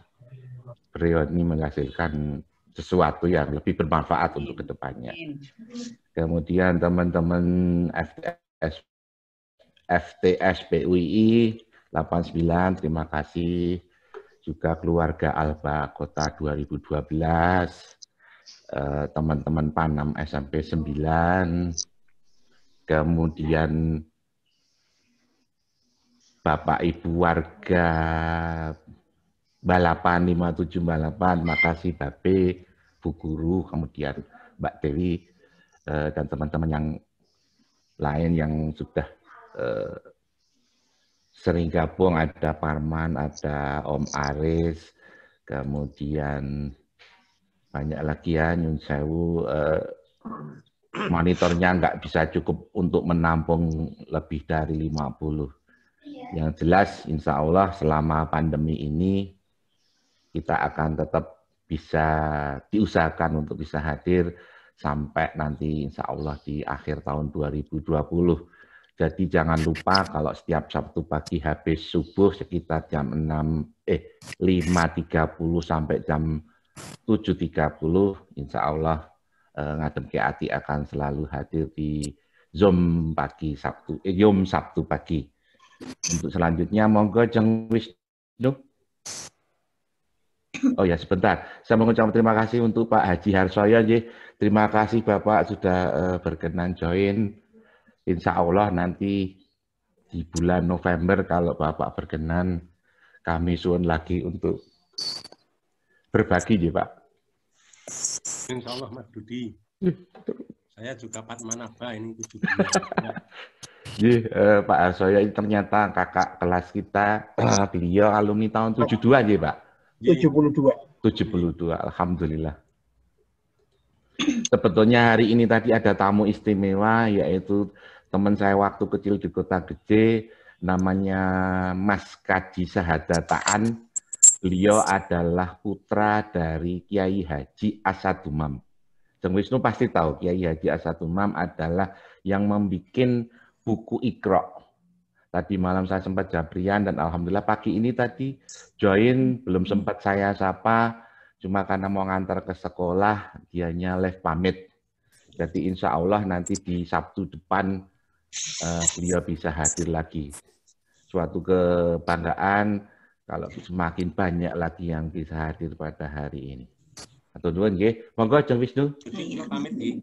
reuni menghasilkan sesuatu yang lebih bermanfaat untuk kedepannya. Kemudian teman-teman FTS PUI 89, terima kasih. Juga keluarga Alba Kota 2012, teman-teman Panam SMP 9, kemudian Bapak Ibu warga Balapan 57 Balapan, makasih Bape, Bu Guru, kemudian Mbak Dewi, dan teman-teman yang lain yang sudah sering gabung, ada Parman, ada Om Aris, kemudian banyak lagi ya, Nyun Sewu, monitornya nggak bisa cukup untuk menampung lebih dari 50. Yang jelas, insya Allah selama pandemi ini kita akan tetap bisa diusahakan untuk bisa hadir sampai nanti insya Allah di akhir tahun 2020. Jadi jangan lupa kalau setiap Sabtu pagi habis subuh sekitar jam 5.30 sampai jam 7.30, insya Allah Ngadem Ki Ati akan selalu hadir di Zoom pagi Sabtu, Zoom Sabtu pagi. Untuk selanjutnya, monggo Jeng Wisnu. Oh ya, sebentar. Saya mengucapkan terima kasih untuk Pak Haji Harsoyo. Terima kasih Bapak sudah berkenan join. Insya Allah nanti di bulan November kalau Bapak berkenan, kami suun lagi untuk berbagi, Pak. Insya Allah Mas Budi. Saya juga Patmanaba ini 7 Pak Harsoyo ini ternyata kakak kelas kita, beliau alumni tahun 72 Pak. 72, alhamdulillah. Sebetulnya hari ini tadi ada tamu istimewa, yaitu teman saya waktu kecil di Kota Gede, namanya Mas Kaji Sahadataan. Beliau adalah putra dari Kiai Haji Asadumam. Jeng Wisnu pasti tahu Kiai Haji Asadumam adalah yang membuat buku Iqra. Tadi malam saya sempat jabrian dan alhamdulillah pagi ini tadi join, belum sempat saya sapa, cuma karena mau ngantar ke sekolah, dianya live pamit. Jadi insya Allah nanti di Sabtu depan beliau bisa hadir lagi. Suatu kebanggaan kalau semakin banyak lagi yang bisa hadir pada hari ini. Atau dua nggih, monggo Jeng Wisnu. Pamit nggih.